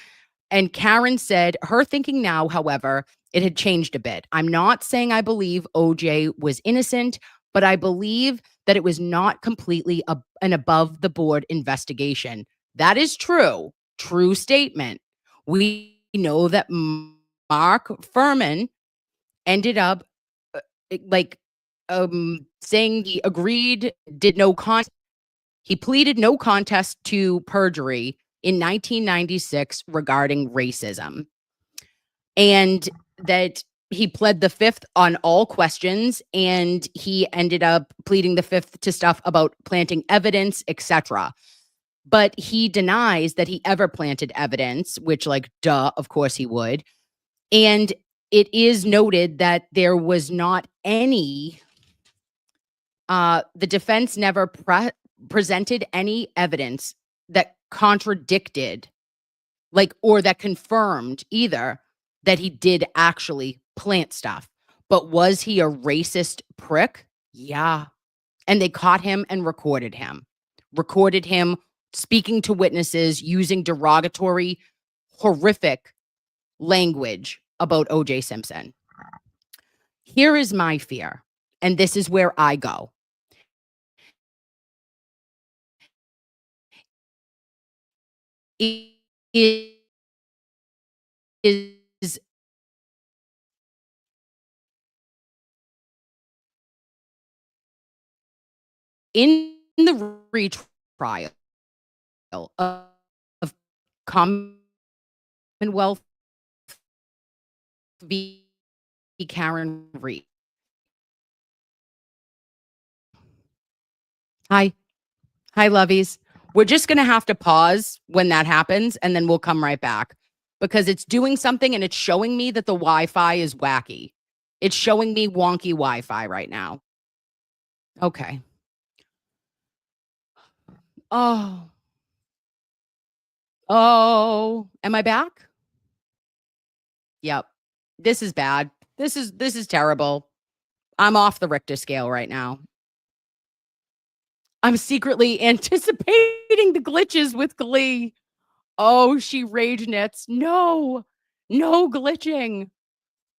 And Karen said her thinking now, however, it had changed a bit. I'm not saying I believe OJ was innocent, but I believe that it was not completely an above the board investigation. That is true. True statement. We know that Mark Furman ended up like saying he agreed, did no contest. He pleaded no contest to perjury in 1996 regarding racism, and that he pled the fifth on all questions, and he ended up pleading the fifth to stuff about planting evidence, etc. But he denies that he ever planted evidence, which, like, duh, of course he would. And it is noted that there was not any the defense never presented any evidence that contradicted, like, or that confirmed either that he did actually plant stuff. But was he a racist prick? Yeah. And they caught him and recorded him speaking to witnesses using derogatory, horrific language about OJ Simpson. Here is my fear, and this is where I go. It is in the retrial of Commonwealth v. Karen Reed. Hi. Hi, loveys. We're just going to have to pause when that happens, and then we'll come right back because it's doing something and it's showing me that the Wi-Fi is wacky. It's showing me wonky Wi-Fi right now. Okay. Oh. Oh. Am I back? Yep. This is bad. This is terrible. I'm off the Richter scale right now. I'm secretly anticipating the glitches with glee. Oh, she rage knits. No, no glitching.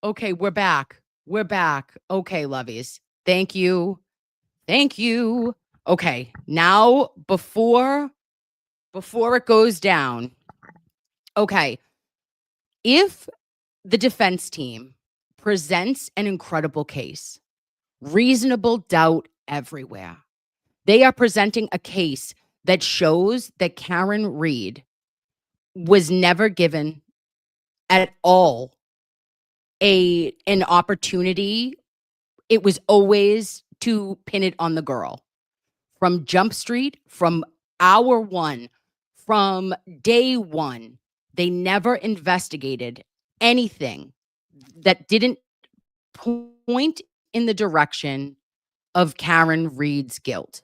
Okay, we're back. We're back. Okay, lovies. Thank you. Thank you. Okay, now before it goes down, okay, if the defense team presents an incredible case, reasonable doubt everywhere. They are presenting a case that shows that Karen Reed was never given at all an opportunity. It was always to pin it on the girl. From Jump Street, from hour 1, from day 1, they never investigated anything that didn't point in the direction of Karen Reed's guilt.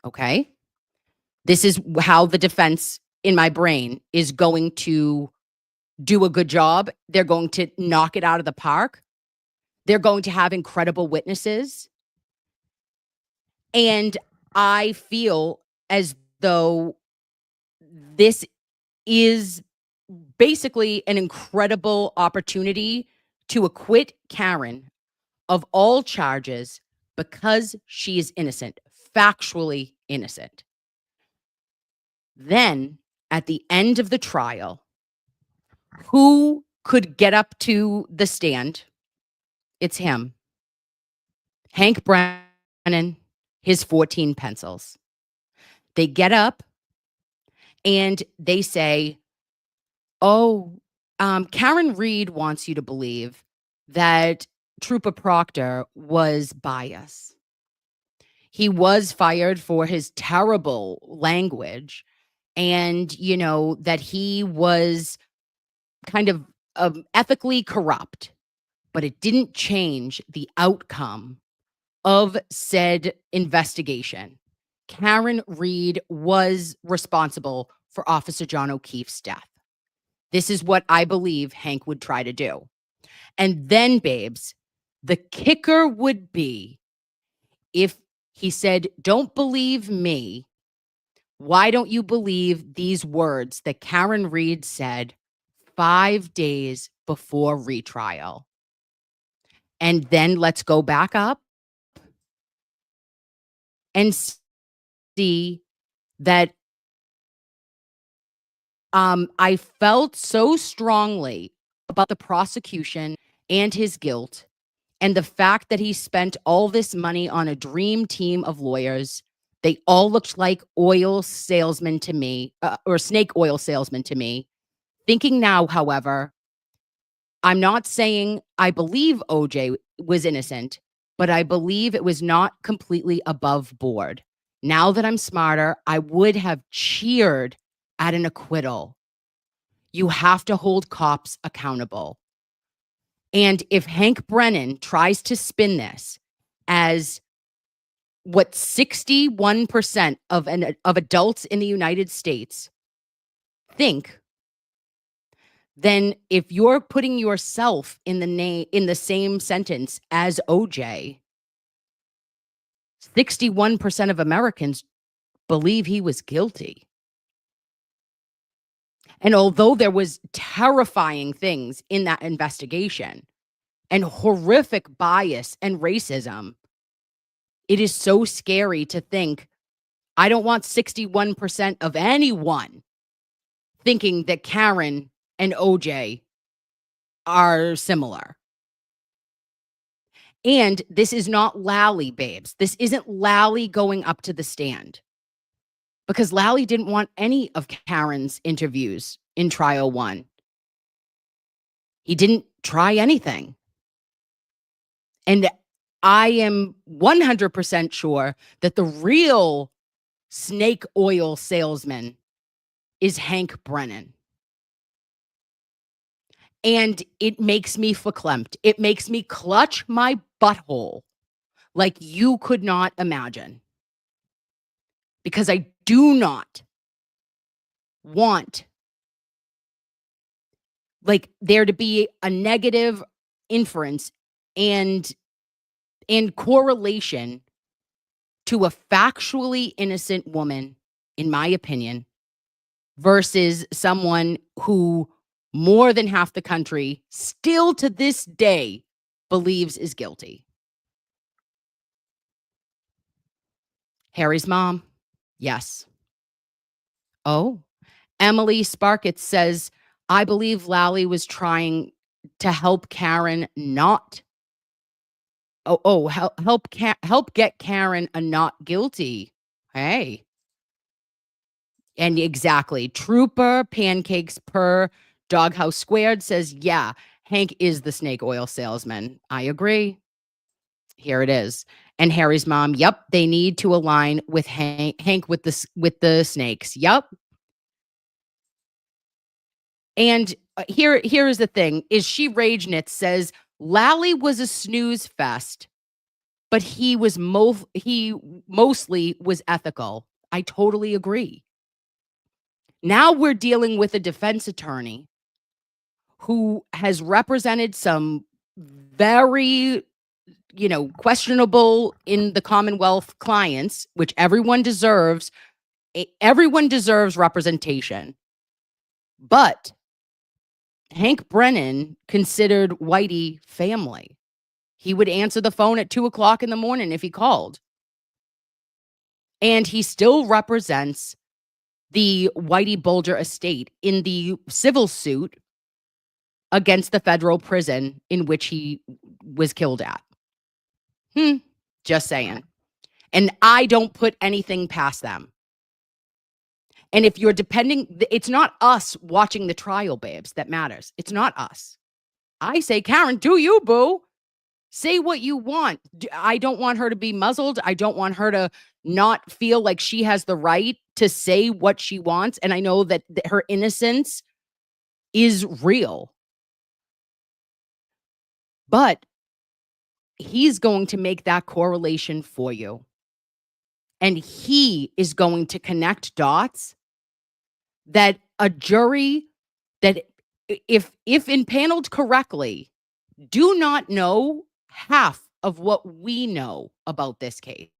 Okay? This is how the defense in my brain is going to do a good job. They're going to knock it out of the park. They're going to have incredible witnesses. And I feel as though this is basically an incredible opportunity to acquit Karen of all charges because she is innocent, factually innocent. Then, at the end of the trial, who could get up to the stand? It's him. Hank Brennan, his 14 pencils. They get up and they say, oh, Karen Reed wants you to believe that Trooper Proctor was biased. He was fired for his terrible language and, that he was kind of ethically corrupt, but it didn't change the outcome of said investigation. Karen Reed was responsible for Officer John O'Keefe's death. This is what I believe Hank would try to do. And then, babes, the kicker would be if he said, don't believe me, why don't you believe these words that Karen Reed said 5 days before retrial? And then let's go back up and see that I felt so strongly about the prosecution and his guilt and the fact that he spent all this money on a dream team of lawyers. They all looked like oil salesmen to me, or snake oil salesmen to me. Thinking now, however, I'm not saying I believe OJ was innocent, but I believe it was not completely above board. Now that I'm smarter, I would have cheered at an acquittal. You have to hold cops accountable. And if Hank Brennan tries to spin this as what 61% of adults in the United States think, then if you're putting yourself in the same sentence as OJ, 61% of Americans believe he was guilty. And although there was terrifying things in that investigation and horrific bias and racism, it is so scary to think, I don't want 61% of anyone thinking that Karen and OJ are similar. And this is not Lally, babes. This isn't Lally going up to the stand. Because Lally didn't want any of Karen's interviews in trial 1. He didn't try anything. And I am 100% sure that the real snake oil salesman is Hank Brennan. And it makes me verklempt. It makes me clutch my butthole like you could not imagine. Because I do not want there to be a negative inference and in correlation to a factually innocent woman, in my opinion, versus someone who more than half the country still to this day believes is guilty. Harry's mom. Yes. Oh, Emily Sparkett says, I believe Lally was trying to help Karen not help get Karen a not guilty. Hey. And exactly. Trooper Pancakes per Doghouse Squared says, yeah, Hank is the snake oil salesman. I agree. Here it is. And Harry's mom, yep, they need to align with Hank with the snakes. Yep. And here is the thing: is she Ragenitz says Lally was a snooze fest, but he mostly was ethical. I totally agree. Now we're dealing with a defense attorney who has represented some very, questionable in the Commonwealth clients, which everyone deserves. Everyone deserves representation. But Hank Brennan considered Whitey family. He would answer the phone at 2:00 in the morning if he called. And he still represents the Whitey Bulger estate in the civil suit against the federal prison in which he was killed at. Just saying. And I don't put anything past them. And if you're it's not us watching the trial, babes, that matters. It's not us. I say, Karen, do you, boo? Say what you want. I don't want her to be muzzled. I don't want her to not feel like she has the right to say what she wants. And I know that her innocence is real. But he's going to make that correlation for you. And he is going to connect dots that a jury that if impaneled correctly do not know half of what we know about this case.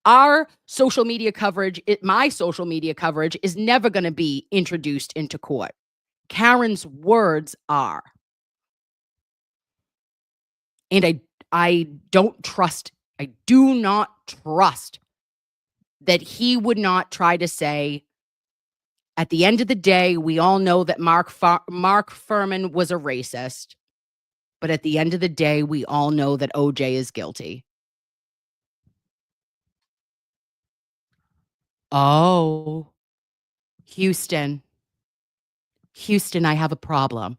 Our social media coverage, my social media coverage is never going to be introduced into court. Karen's words are. And I don't trust, I do not trust that he would not try to say, at the end of the day, we all know that Mark Furman was a racist. But at the end of the day, we all know that OJ is guilty. Oh, Houston, I have a problem.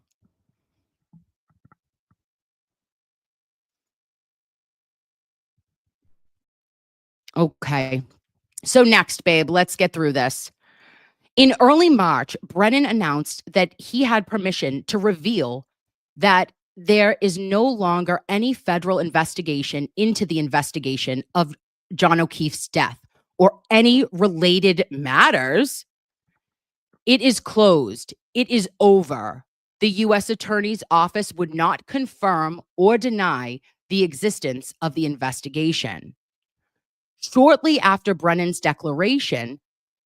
Okay. So next, babe, let's get through this. In early March, Brennan announced that he had permission to reveal that there is no longer any federal investigation into the investigation of John O'Keefe's death or any related matters. It is closed. It is over. The U.S. Attorney's Office would not confirm or deny the existence of the investigation. Shortly after Brennan's declaration,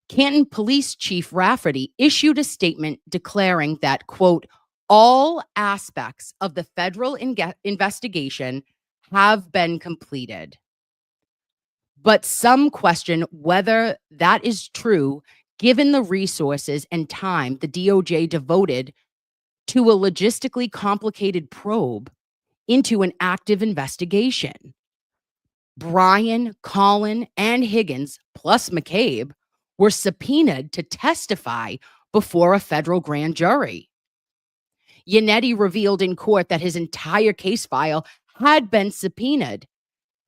Canton Police Chief Rafferty issued a statement declaring that, quote, all aspects of the federal investigation have been completed. But some question whether that is true given the resources and time the DOJ devoted to a logistically complicated probe into an active investigation. Brian, Colin, and Higgins, plus McCabe, were subpoenaed to testify before a federal grand jury. Yannetti revealed in court that his entire case file had been subpoenaed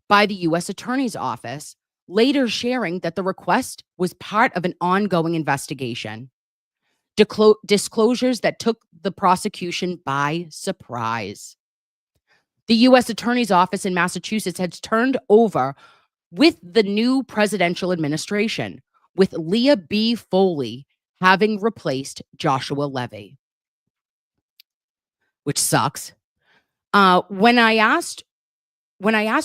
by the U.S. Attorney's Office, later sharing that the request was part of an ongoing investigation. Disclosures that took the prosecution by surprise. The U.S. Attorney's Office in Massachusetts had turned over with the new presidential administration, with Leah B. Foley having replaced Joshua Levy, which sucks. When I asked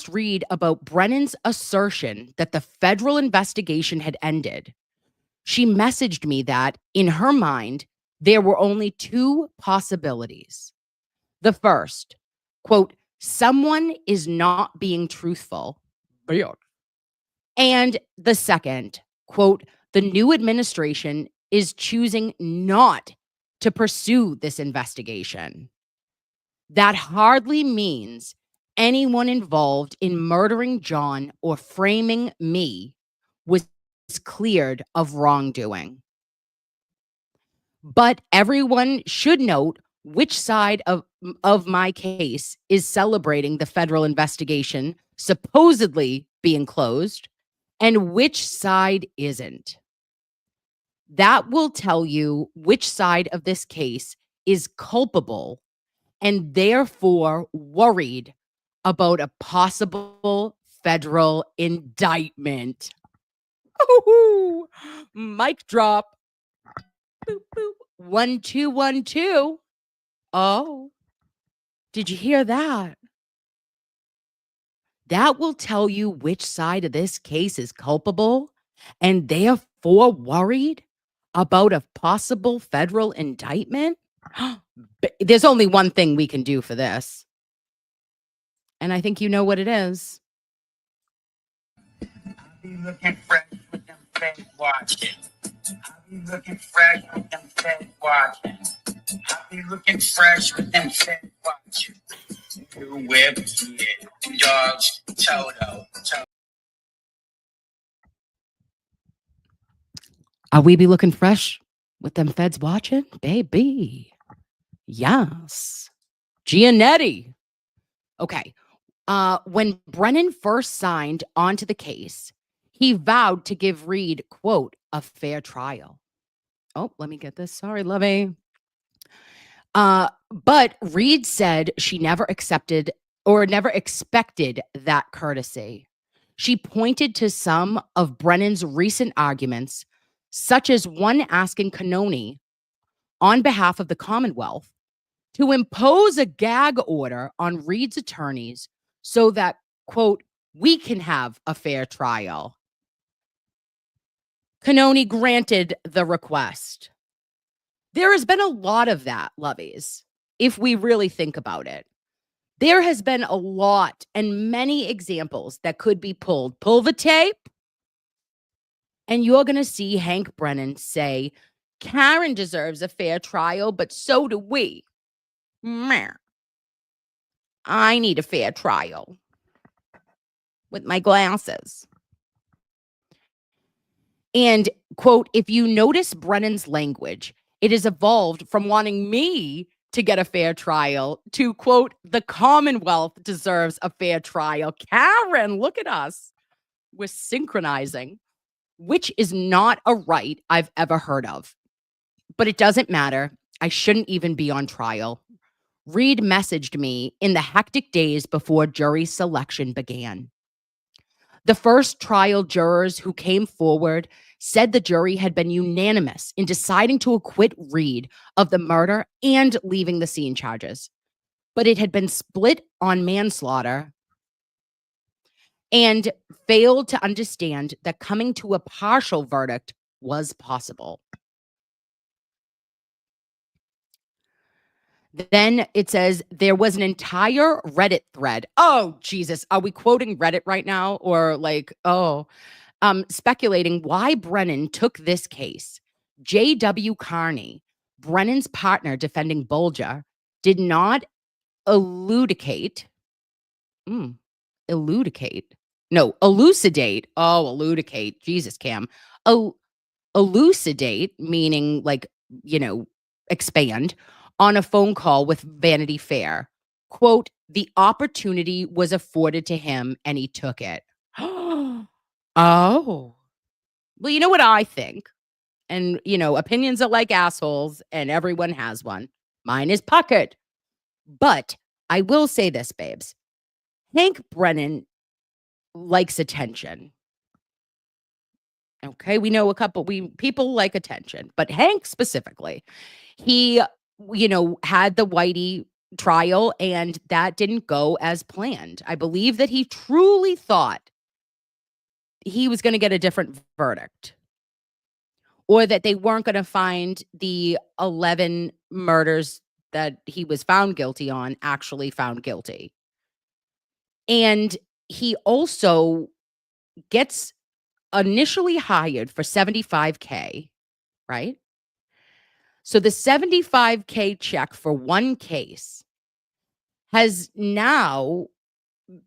Reed about Brennan's assertion that the federal investigation had ended, She messaged me that in her mind, there were only two possibilities. The first, quote, someone is not being truthful. Yeah. And the second, quote, the new administration is choosing not to pursue this investigation. That hardly means anyone involved in murdering John or framing me was cleared of wrongdoing. But everyone should note which side of my case is celebrating the federal investigation supposedly being closed and which side isn't. That will tell you which side of this case is culpable and therefore worried about a possible federal indictment. Ooh, mic drop. Boop, boop. 1212. Oh, did you hear that? That will tell you which side of this case is culpable and therefore worried about a possible federal indictment. There's only one thing we can do for this. And I think you know what it is. I be looking fresh with them feds watching. I be looking fresh with them feds watching. I be looking fresh with them feds watching. New whip, yeah. Two dogs, Toto. Are we be looking fresh with them feds watching? Baby. Yes. Giannetti. Okay. When Brennan first signed onto the case, he vowed to give Reed, quote, a fair trial. Oh, let me get this. Sorry, Lovey. But Reed said she never accepted or never expected that courtesy. She pointed to some of Brennan's recent arguments, such as one asking Cannone, on behalf of the Commonwealth, to impose a gag order on Reed's attorneys so that, quote, we can have a fair trial. Cannone granted the request. There has been a lot of that, loveys, if we really think about it. There has been a lot and many examples that could be pulled. Pull the tape, and you're going to see Hank Brennan say, Karen deserves a fair trial, but so do we. Meh. I need a fair trial with my glasses. And, quote, if you notice Brennan's language, it has evolved from wanting me to get a fair trial to, quote, the Commonwealth deserves a fair trial. Karen, look at us. We're synchronizing, which is not a right I've ever heard of. But it doesn't matter. I shouldn't even be on trial. Reed messaged me in the hectic days before jury selection began. The first trial jurors who came forward said the jury had been unanimous in deciding to acquit Reed of the murder and leaving the scene charges. But it had been split on manslaughter and failed to understand that coming to a partial verdict was possible. Then it says there was an entire Reddit thread. Oh, Jesus. Are we quoting Reddit right now? Or like, speculating why Brennan took this case. J.W. Carney, Brennan's partner defending Bolger, did not elucidate. Elucidate. No, elucidate. Oh, elucidate. Jesus, Cam. Elucidate, meaning like, expand, on a phone call with Vanity Fair. Quote, the opportunity was afforded to him and he took it. Oh. Well, you know what I think? And, opinions are like assholes and everyone has one. Mine is puckered. But I will say this, babes. Hank Brennan likes attention. Okay, we know people like attention, but Hank specifically, he, had the Whitey trial and that didn't go as planned. I believe that he truly thought he was going to get a different verdict. or that they weren't gonna find the 11 murders that he was found guilty on actually found guilty. And he also gets initially hired for 75K, right? So the 75K check for one case has now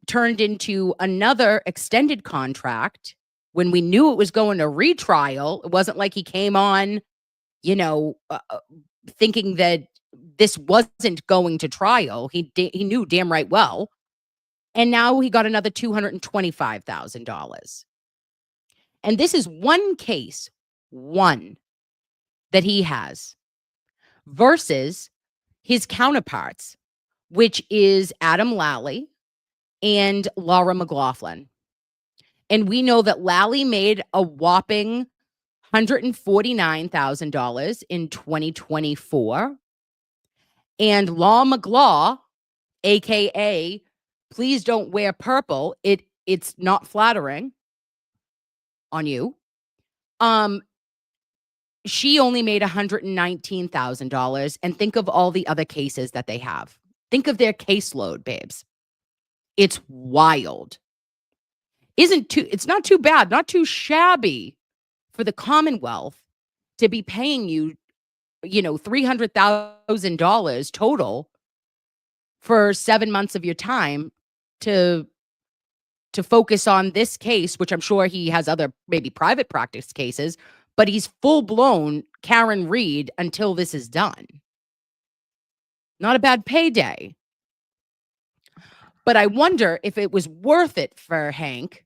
turned into another extended contract when we knew it was going to retrial. It wasn't like he came on, you know, thinking that this wasn't going to trial. He knew damn right well. And now he got another $225,000. And this is one case, one that he has versus his counterparts, which is Adam Lally and Laura McLaughlin. And we know that Lally made a whopping $149,000 in 2024. And Law McLaw, aka please don't wear purple. It's not flattering on you. She only made $119,000. And think of all the other cases that they have. Think of their caseload, babes. It's wild. It's not too bad, not too shabby for the Commonwealth to be paying you, $300,000 total for 7 months of your time to focus on this case, which I'm sure he has other maybe private practice cases, but he's full-blown Karen Reed until this is done. Not a bad payday. But I wonder if it was worth it for Hank,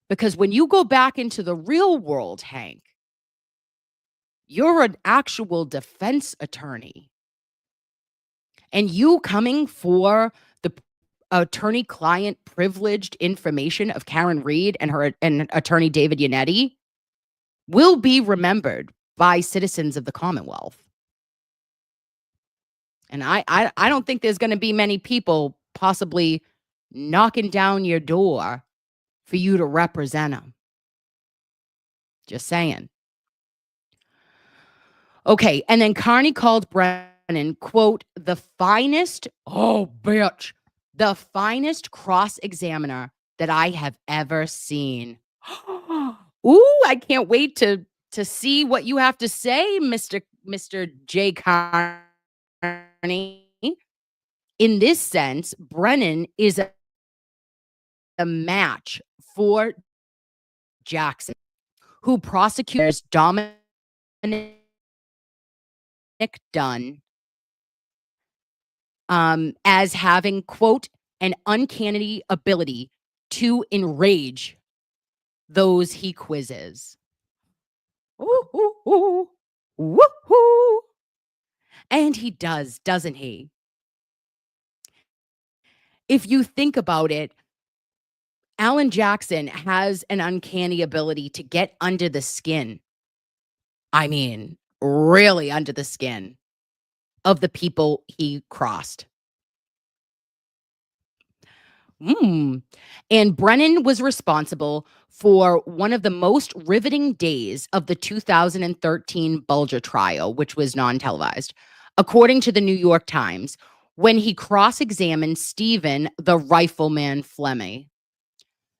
because when you go back into the real world, Hank, you're an actual defense attorney. And you coming for the attorney-client privileged information of Karen Reed and attorney David Yannetti will be remembered by citizens of the Commonwealth. And I don't think there's going to be many people possibly knocking down your door for you to represent them. Just saying. Okay, and then Carney called Brennan, quote, the finest cross-examiner that I have ever seen. Ooh, I can't wait to see what you have to say, Mr. J. Carney. In this sense, Brennan is a match for Jackson, who prosecutors Dominic Dunn as having, quote, an uncanny ability to enrage those he quizzes. Ooh, woohoo. And he does, doesn't he? If you think about it, Alan Jackson has an uncanny ability to get under the skin. I mean, really under the skin of the people he crossed. And Brennan was responsible for one of the most riveting days of the 2013 Bulger trial, which was non-televised, according to the New York Times, when he cross-examined Stephen the Rifleman Fleming,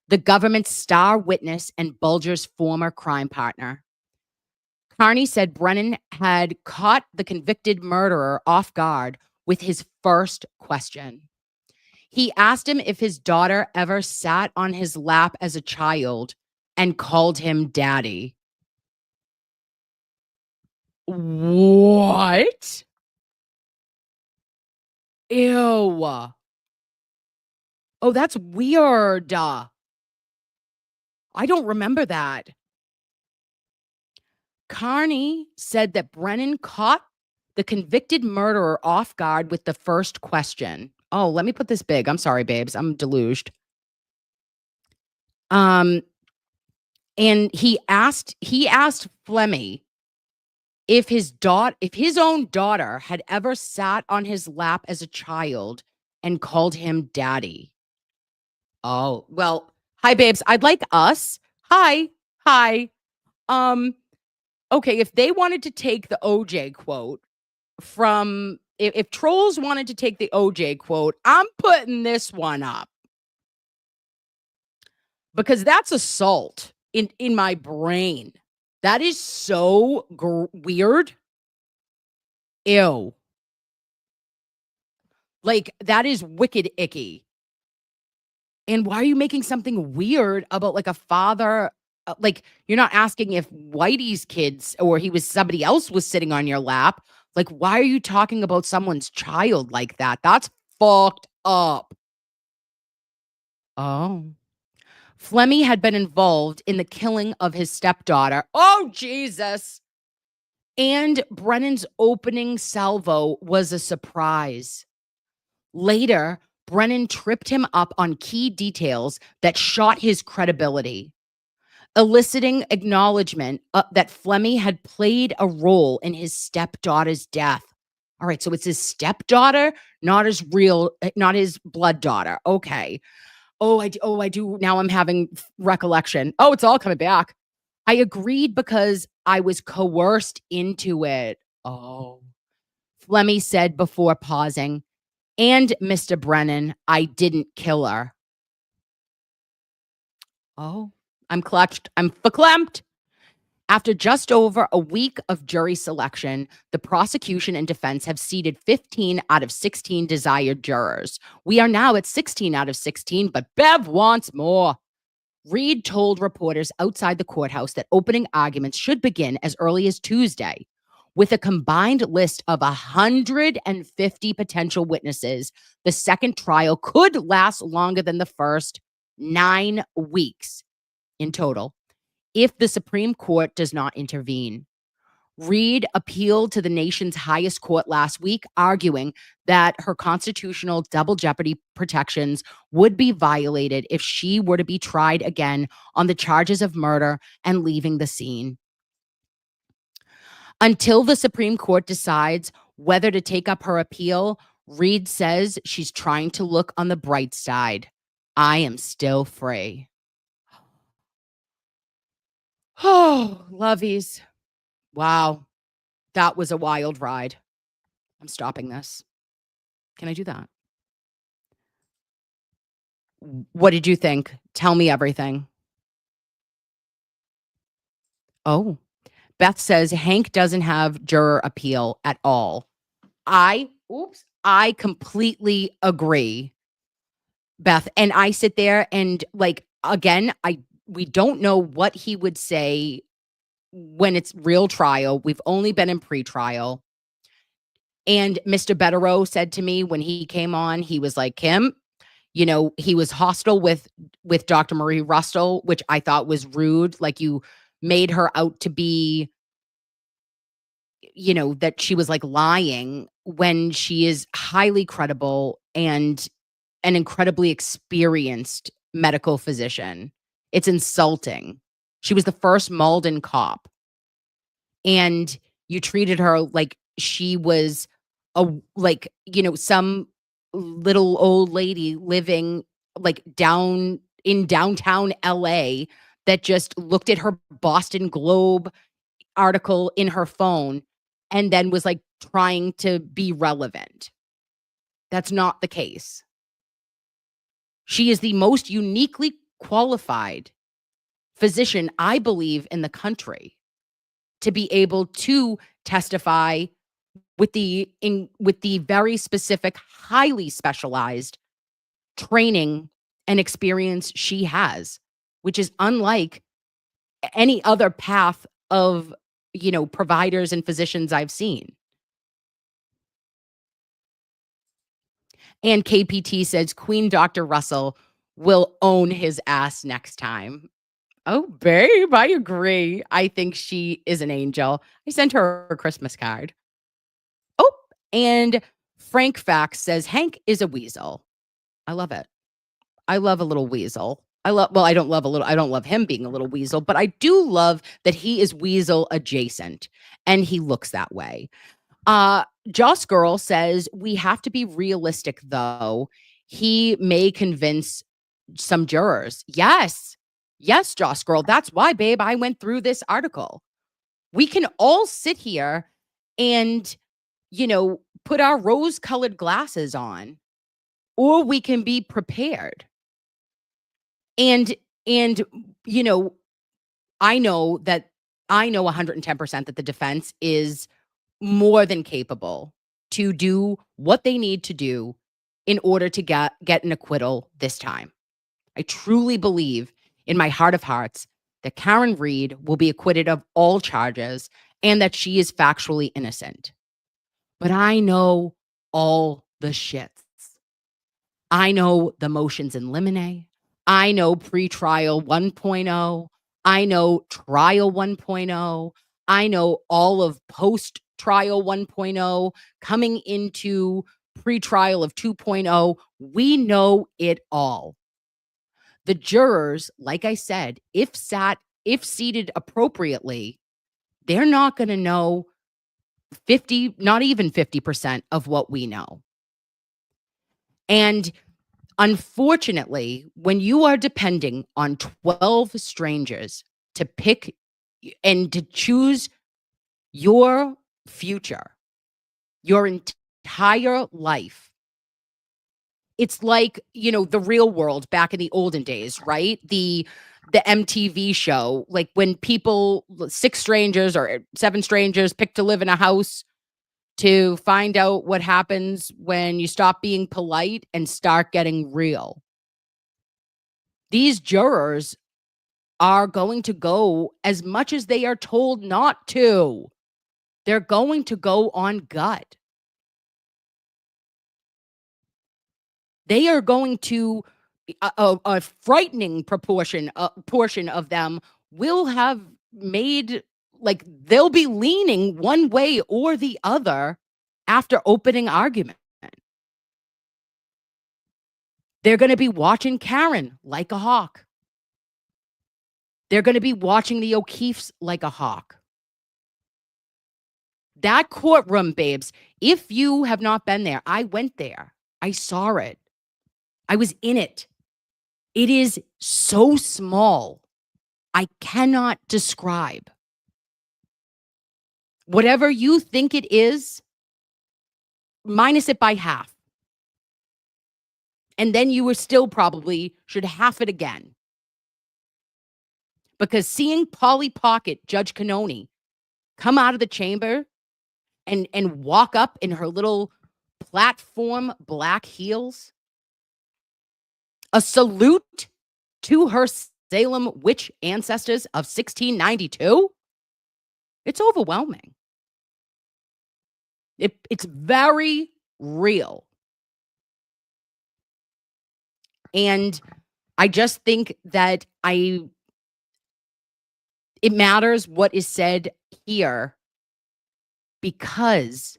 the government's star witness and Bulger's former crime partner. Carney said Brennan had caught the convicted murderer off guard with his first question. He asked him if his daughter ever sat on his lap as a child and called him daddy. What? Ew. Oh, that's weird. I don't remember that. Carney said that Brennan caught the convicted murderer off guard with the first question. Oh, let me put this big. I'm sorry, babes. I'm deluged. And he asked Flemmy if his own daughter had ever sat on his lap as a child and called him daddy. Oh, well, hi babes. I'd like us. Hi. Okay, if they wanted to take the OJ quote from if trolls wanted to take the OJ quote, I'm putting this one up because that's assault in my brain. That is so weird. Ew. Like, that is wicked icky. And why are you making something weird about, like, a father like, you're not asking if Whitey's kids or he was somebody else was sitting on your lap. Like, why are you talking about someone's child like that? That's fucked up. Oh. Flemmy had been involved in the killing of his stepdaughter. Oh, Jesus. And Brennan's opening salvo was a surprise. Later, Brennan tripped him up on key details that shot his credibility, eliciting acknowledgement that Flemmy had played a role in his stepdaughter's death. All right, so it's his stepdaughter, not his not his blood daughter. Okay. I do. Now I'm having recollection. Oh, it's all coming back. I agreed because I was coerced into it. Oh. Flemmy said before pausing. And Mr. Brennan, I didn't kill her. Oh, I'm clutched. I'm verklempt. After just over a week of jury selection, the prosecution and defense have seated 15 out of 16 desired jurors. We are now at 16 out of 16, but Bev wants more. Reed told reporters outside the courthouse that opening arguments should begin as early as Tuesday. With a combined list of 150 potential witnesses, the second trial could last longer than the first 9 weeks in total if the Supreme Court does not intervene. Reed appealed to the nation's highest court last week, arguing that her constitutional double jeopardy protections would be violated if she were to be tried again on the charges of murder and leaving the scene. Until the Supreme Court decides whether to take up her appeal, Reed says she's trying to look on the bright side. I am still free. Oh, loveys. Wow. That was a wild ride. I'm stopping this. Can I do that? What did you think? Tell me everything. Oh, Beth says Hank doesn't have juror appeal at all. I completely agree, Beth. And I sit there and like, again, we don't know what he would say when it's real trial. We've only been in pretrial. And Mr. Betterow said to me when he came on, he was like, Kim, he was hostile with Dr. Marie Russell, which I thought was rude. Like, you made her out to be, that she was like lying when she is highly credible and an incredibly experienced medical physician. It's insulting. She was the first Malden cop. And you treated her like she was some little old lady living like down in downtown LA that just looked at her Boston Globe article in her phone and then was like trying to be relevant. That's not the case. She is the most uniquely qualified physician, I believe, in the country to be able to testify with the very specific, highly specialized training and experience she has, which is unlike any other path of, providers and physicians I've seen. And KPT says Queen Dr. Russell will own his ass next time. Oh, babe, I agree. I think she is an angel. I sent her a Christmas card. Oh, and Frank Fax says Hank is a weasel. I love it. I love a little weasel. I don't love him being a little weasel, but I do love that he is weasel adjacent and he looks that way. Joss Girl says we have to be realistic though. He may convince some jurors. Yes. Yes, Joss Girl. That's why, babe, I went through this article. We can all sit here and, put our rose-colored glasses on, or we can be prepared. And and you know, I know 110% that the defense is more than capable to do what they need to do in order to get an acquittal this time. I truly believe in my heart of hearts that Karen Reed will be acquitted of all charges and that she is factually innocent. But I know all the shits. I know the motions in limine. I know pretrial 1.0. I know trial 1.0. I know all of post trial 1.0 coming into pretrial of 2.0. We know it all. The jurors, like I said, if seated appropriately, they're not going to know 50, not even 50% of what we know. And unfortunately, when you are depending on 12 strangers to pick and to choose your future, your entire life, it's like, the real world back in the olden days, right? The MTV show, like when people, 6 strangers or 7 strangers pick to live in a house to find out what happens when you stop being polite and start getting real. These jurors are going to go as much as they are told not to. They're going to go on gut. They are going to a frightening portion of them will have made, like, they'll be leaning one way or the other after opening argument. They're going to be watching Karen like a hawk. They're going to be watching the O'Keefes like a hawk. That courtroom, babes, if you have not been there, I went there. I saw it. I was in it. It is so small. I cannot describe. Whatever you think it is, minus it by half. And then you were still probably should half it again. Because seeing Polly Pocket, Judge Cannone, come out of the chamber and walk up in her little platform black heels, a salute to her Salem witch ancestors of 1692, it's overwhelming. It's very real. And I just think that it matters what is said here because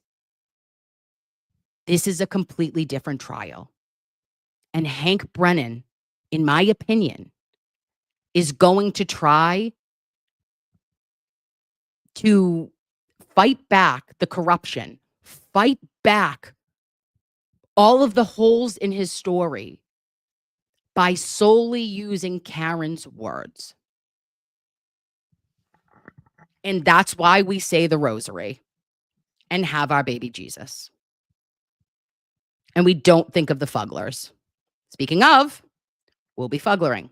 this is a completely different trial. And Hank Brennan, in my opinion, is going to try to fight back the corruption, fight back all of the holes in his story by solely using Karen's words. And that's why we say the rosary and have our baby Jesus. And we don't think of the FUGLERS. Speaking of, we'll be fuglering.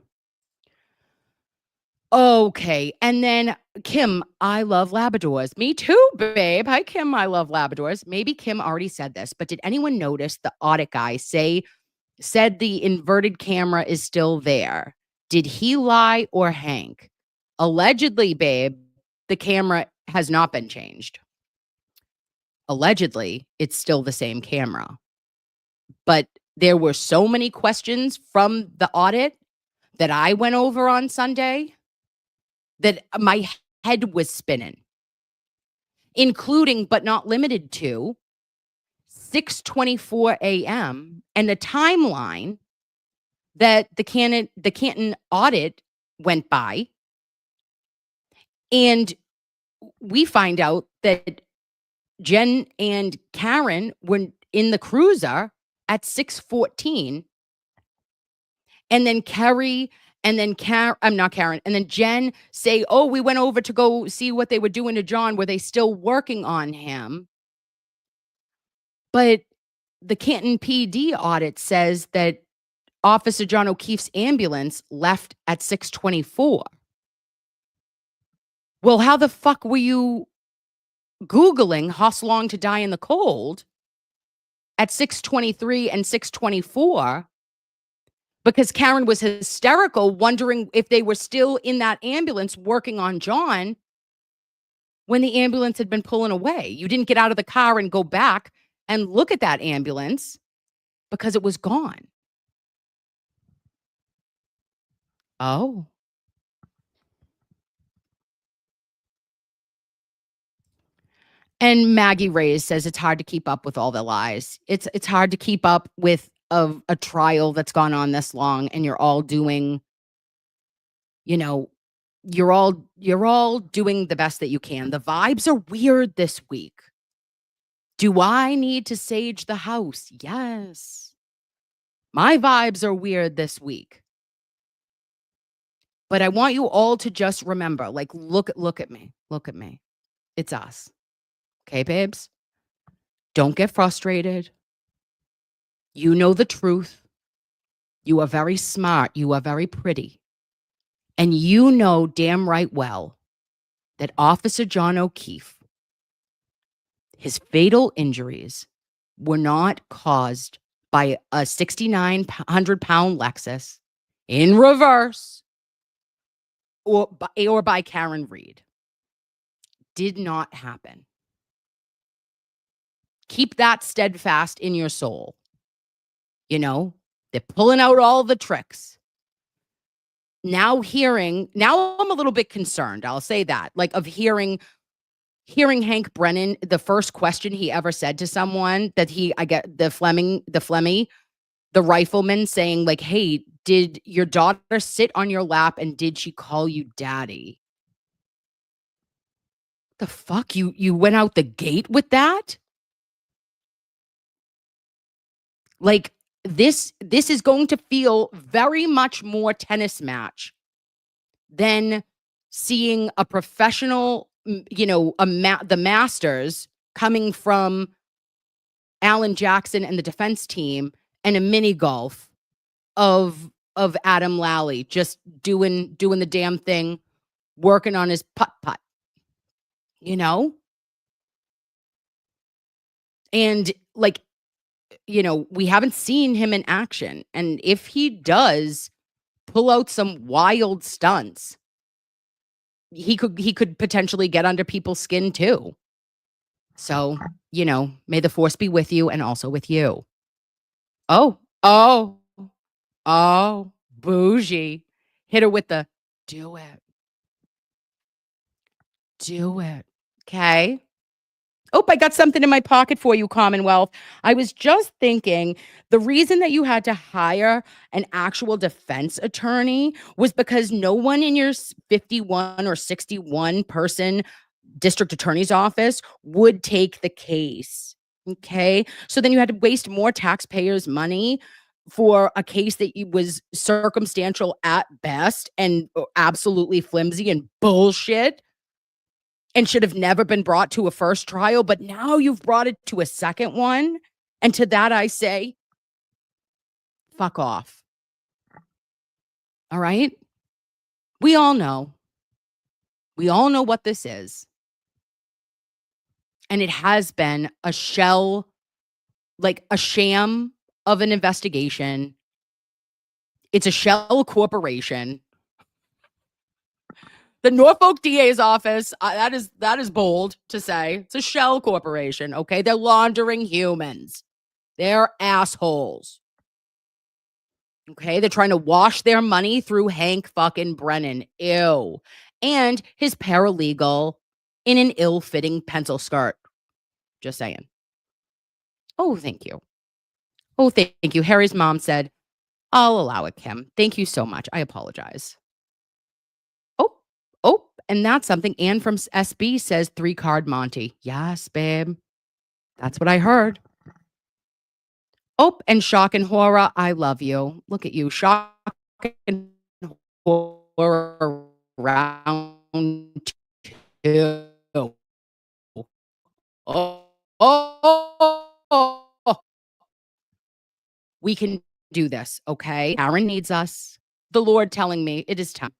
Okay. And then Kim, I love Labradors. Me too, babe. Hi, Kim. I love Labradors. Maybe Kim already said this, but did anyone notice the audit guy said the inverted camera is still there? Did he lie or Hank? Allegedly, babe, the camera has not been changed. Allegedly, it's still the same camera. But there were so many questions from the audit that I went over on Sunday that my head was spinning, including but not limited to 6:24 a.m. and the timeline that the Canton audit went by. And we find out that Jen and Karen were in the cruiser at 6:14. And then Kerry And then I'm not Karen. And then Jen say, oh, we went over to go see what they were doing to John. Were they still working on him? But the Canton PD audit says that Officer John O'Keefe's ambulance left at 6:24. Well, how the fuck were you Googling Hosslong to die in the cold at 6:23 and 6:24? Because Karen was hysterical, wondering if they were still in that ambulance working on John when the ambulance had been pulling away. You didn't get out of the car and go back and look at that ambulance because it was gone. Oh. And Maggie Reyes says it's hard to keep up with all the lies. It's hard to keep up with a trial that's gone on this long, and you're all doing, you know, you're all doing the best that you can. The vibes are weird this week. Do I need to sage the house? Yes. My vibes are weird this week. But I want you all to just remember, like, look at me. Look at me. It's us. Okay, babes? Don't get frustrated. You know the truth. You are very smart. You are very pretty. And you know damn right well that Officer John O'Keefe, his fatal injuries were not caused by a 6,900-pound Lexus in reverse or by Karen Reed. Did not happen. Keep that steadfast in your soul. You know, they're pulling out all the tricks. Now I'm a little bit concerned. I'll say that, like, of hearing Hank Brennan, the first question he ever said to someone that I get the Flemmy, the rifleman, saying, like, hey, did your daughter sit on your lap and did she call you daddy? The fuck? You went out the gate with that? Like, this is going to feel very much more tennis match than seeing a professional, the Masters coming from Alan Jackson and the defense team, and a mini golf of Adam Lally just doing the damn thing, working on his putt, and, like, we haven't seen him in action. And if he does pull out some wild stunts, he could potentially get under people's skin too. So, may the force be with you and also with you. Oh, bougie. Hit her with the do it. Do it. Okay. Oh, I got something in my pocket for you, Commonwealth. I was just thinking the reason that you had to hire an actual defense attorney was because no one in your 51 or 61 person district attorney's office would take the case. Okay. So then you had to waste more taxpayers' money for a case that was circumstantial at best and absolutely flimsy and bullshit, and should have never been brought to a first trial, but now you've brought it to a second one. And to that I say, fuck off. All right? We all know. We all know what this is. And it has been a shell, like a sham of an investigation. It's a shell corporation. The Norfolk DA's office, that is bold to say. It's a shell corporation, okay? They're laundering humans. They're assholes. Okay? They're trying to wash their money through Hank fucking Brennan. Ew. And his paralegal in an ill-fitting pencil skirt. Just saying. Oh, thank you. Oh, thank you. Harry's mom said, I'll allow it, Kim. Thank you so much. I apologize. Oh, and that's something. Ann from SB says 3-card Monty. Yes, babe. That's what I heard. Oh, and shock and horror. I love you. Look at you. Shock and for round two. Oh, we can do this, okay? Aaron needs us. The Lord telling me it is time.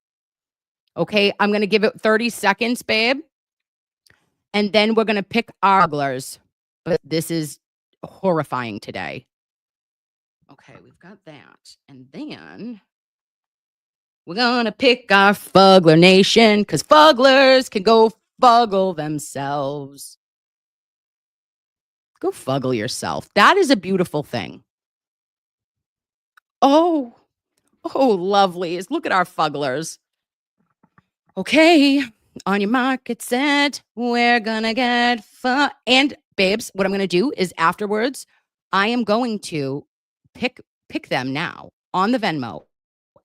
Okay, I'm gonna give it 30 seconds, babe. And then we're gonna pick our FUGLERS. But this is horrifying today. Okay, we've got that. And then we're gonna pick our FUGLER nation because FUGLERS can go fuggle themselves. Go fuggle yourself. That is a beautiful thing. Oh, lovelies. Look at our FUGLERS. Okay, on your mark, get set. We're gonna get fun. And babes, what I'm gonna do is afterwards, I am going to pick them now on the Venmo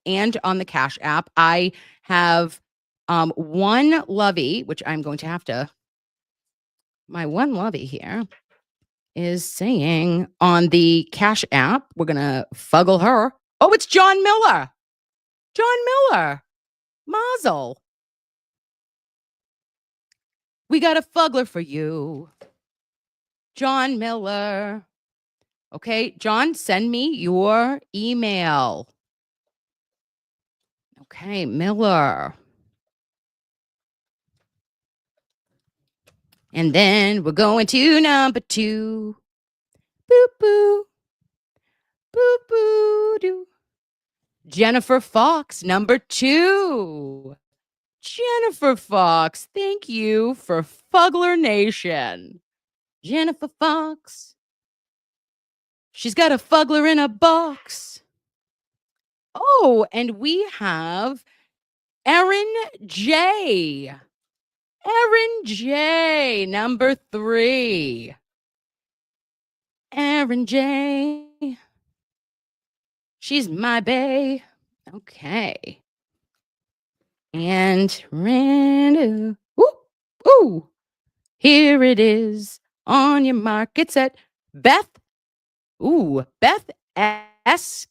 and on the Cash App. I have one lovey, which I'm going to have to. My one lovey here is saying on the Cash App, we're gonna fuggle her. Oh, it's John Miller. John Miller. Mazel. We got a fugler for you. John Miller. Okay, John, send me your email. Okay, Miller. And then we're going to number 2. Boop, boo. Boop, boo, doo. Jennifer Fox, number 2. Jennifer Fox, thank you for Fugler Nation. Jennifer Fox. She's got a fugler in a box. Oh, and we have Erin J. Erin J, number 3. Erin J. She's my bae. Okay. And Randall. Ooh. Here it is. On your mark. It's at Beth. Ooh, Beth S.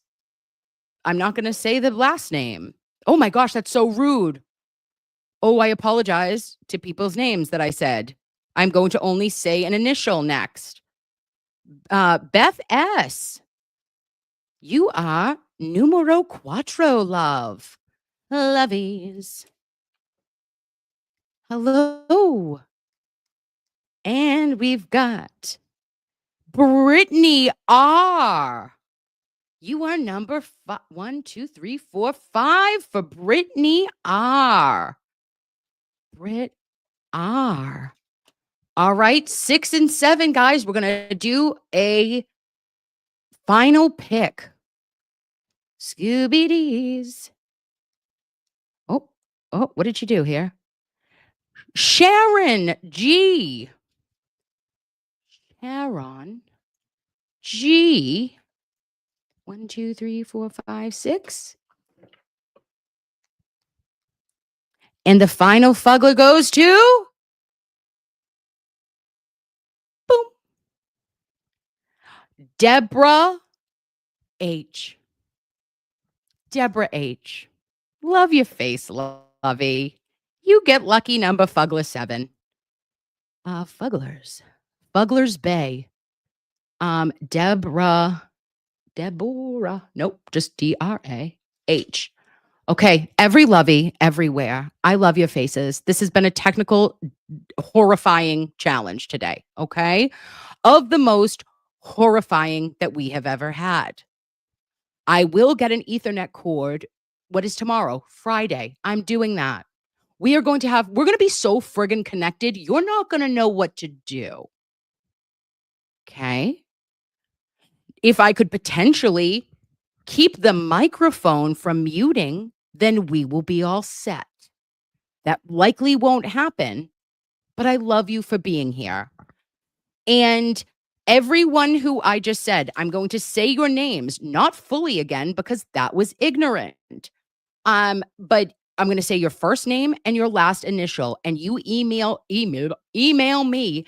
I'm not going to say the last name. Oh my gosh, that's so rude. Oh, I apologize to people's names that I said. I'm going to only say an initial next. Beth S. You are numero 4, love. Loveys. Hello. And we've got Brittany R. You are number 1, 2, 3, 4, 5 for Brittany R. Brit R. All right, 6 and 7, guys. We're going to do a final pick. Scooby-Dees. Oh, what did you do here? Sharon G. Sharon G. 1, 2, 3, 4, 5, 6. And the final fugler goes to boom. Deborah H. Deborah H. Love your face, lovey. You get lucky number fugler 7. FUGLERS. FUGLERS Bay. Deborah. Nope, just DRAH. Okay, every lovey, everywhere. I love your faces. This has been a technical, horrifying challenge today, okay? Of the most horrifying that we have ever had. I will get an Ethernet cord. What is tomorrow? Friday. I'm doing that. We're going to be so friggin' connected, you're not going to know what to do. Okay? If I could potentially keep the microphone from muting, then we will be all set. That likely won't happen, but I love you for being here. And everyone who I just said, I'm going to say your names, not fully again, because that was ignorant. But I'm going to say your first name and your last initial, and you email me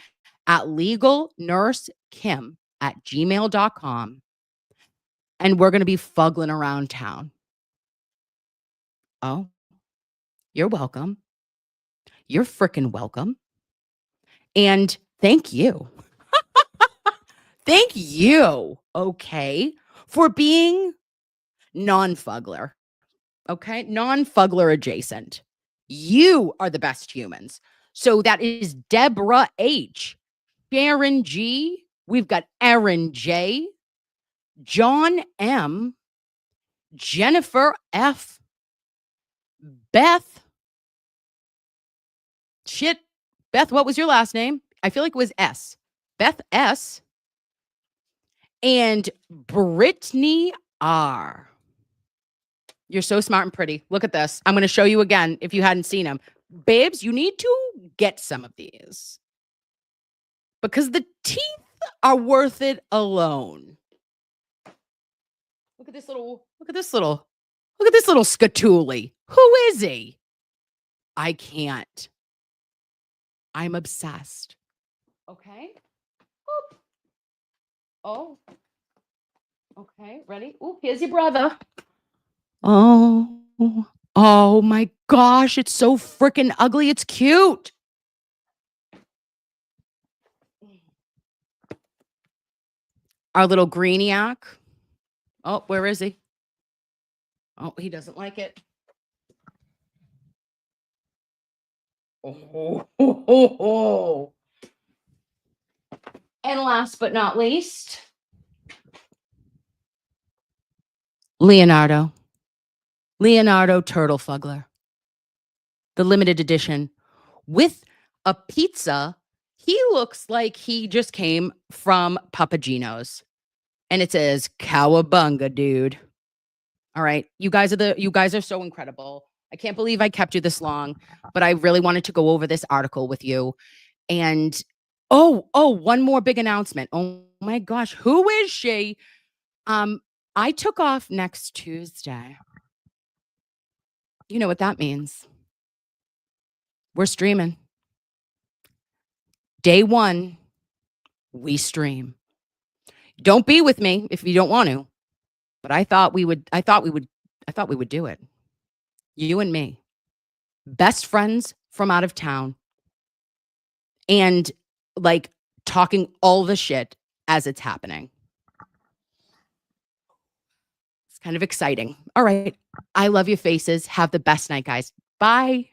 at legalnursekim@gmail.com. And we're going to be fugling around town. Oh, you're welcome. You're freaking welcome. And thank you. Thank you, okay, for being non-fugler, okay? Non-fugler adjacent. You are the best humans. So that is Deborah H, Sharon G, we've got Aaron J, John M, Jennifer F, Beth. Shit. Beth, what was your last name? I feel like it was S. Beth S. And Brittany R. You're so smart and pretty. Look at this. I'm going to show you again if you hadn't seen them. Babes, you need to get some of these because the teeth are worth it alone. Look at this little scatuli. Who is he? I can't. I'm obsessed. Okay. Oop. Oh. Okay. Ready? Ooh, here's your brother. Oh. Oh my gosh. It's so freaking ugly. It's cute. Our little greeniac. Oh, where is he? Oh, he doesn't like it. Oh. And last but not least, Leonardo Turtle Fugler, the limited edition with a pizza. He looks like he just came from Papagino's, and it says "Cowabunga, dude." All right, you guys are so incredible. I can't believe I kept you this long, but I really wanted to go over this article with you. And one more big announcement. Oh my gosh, who is she? I took off next Tuesday. You know what that means. We're streaming. Day 1, we stream. Don't be with me if you don't want to, but I thought we would do it. You and me. Best friends from out of town. And like talking all the shit as it's happening. It's kind of exciting. All right. I love your faces. Have the best night, guys. Bye.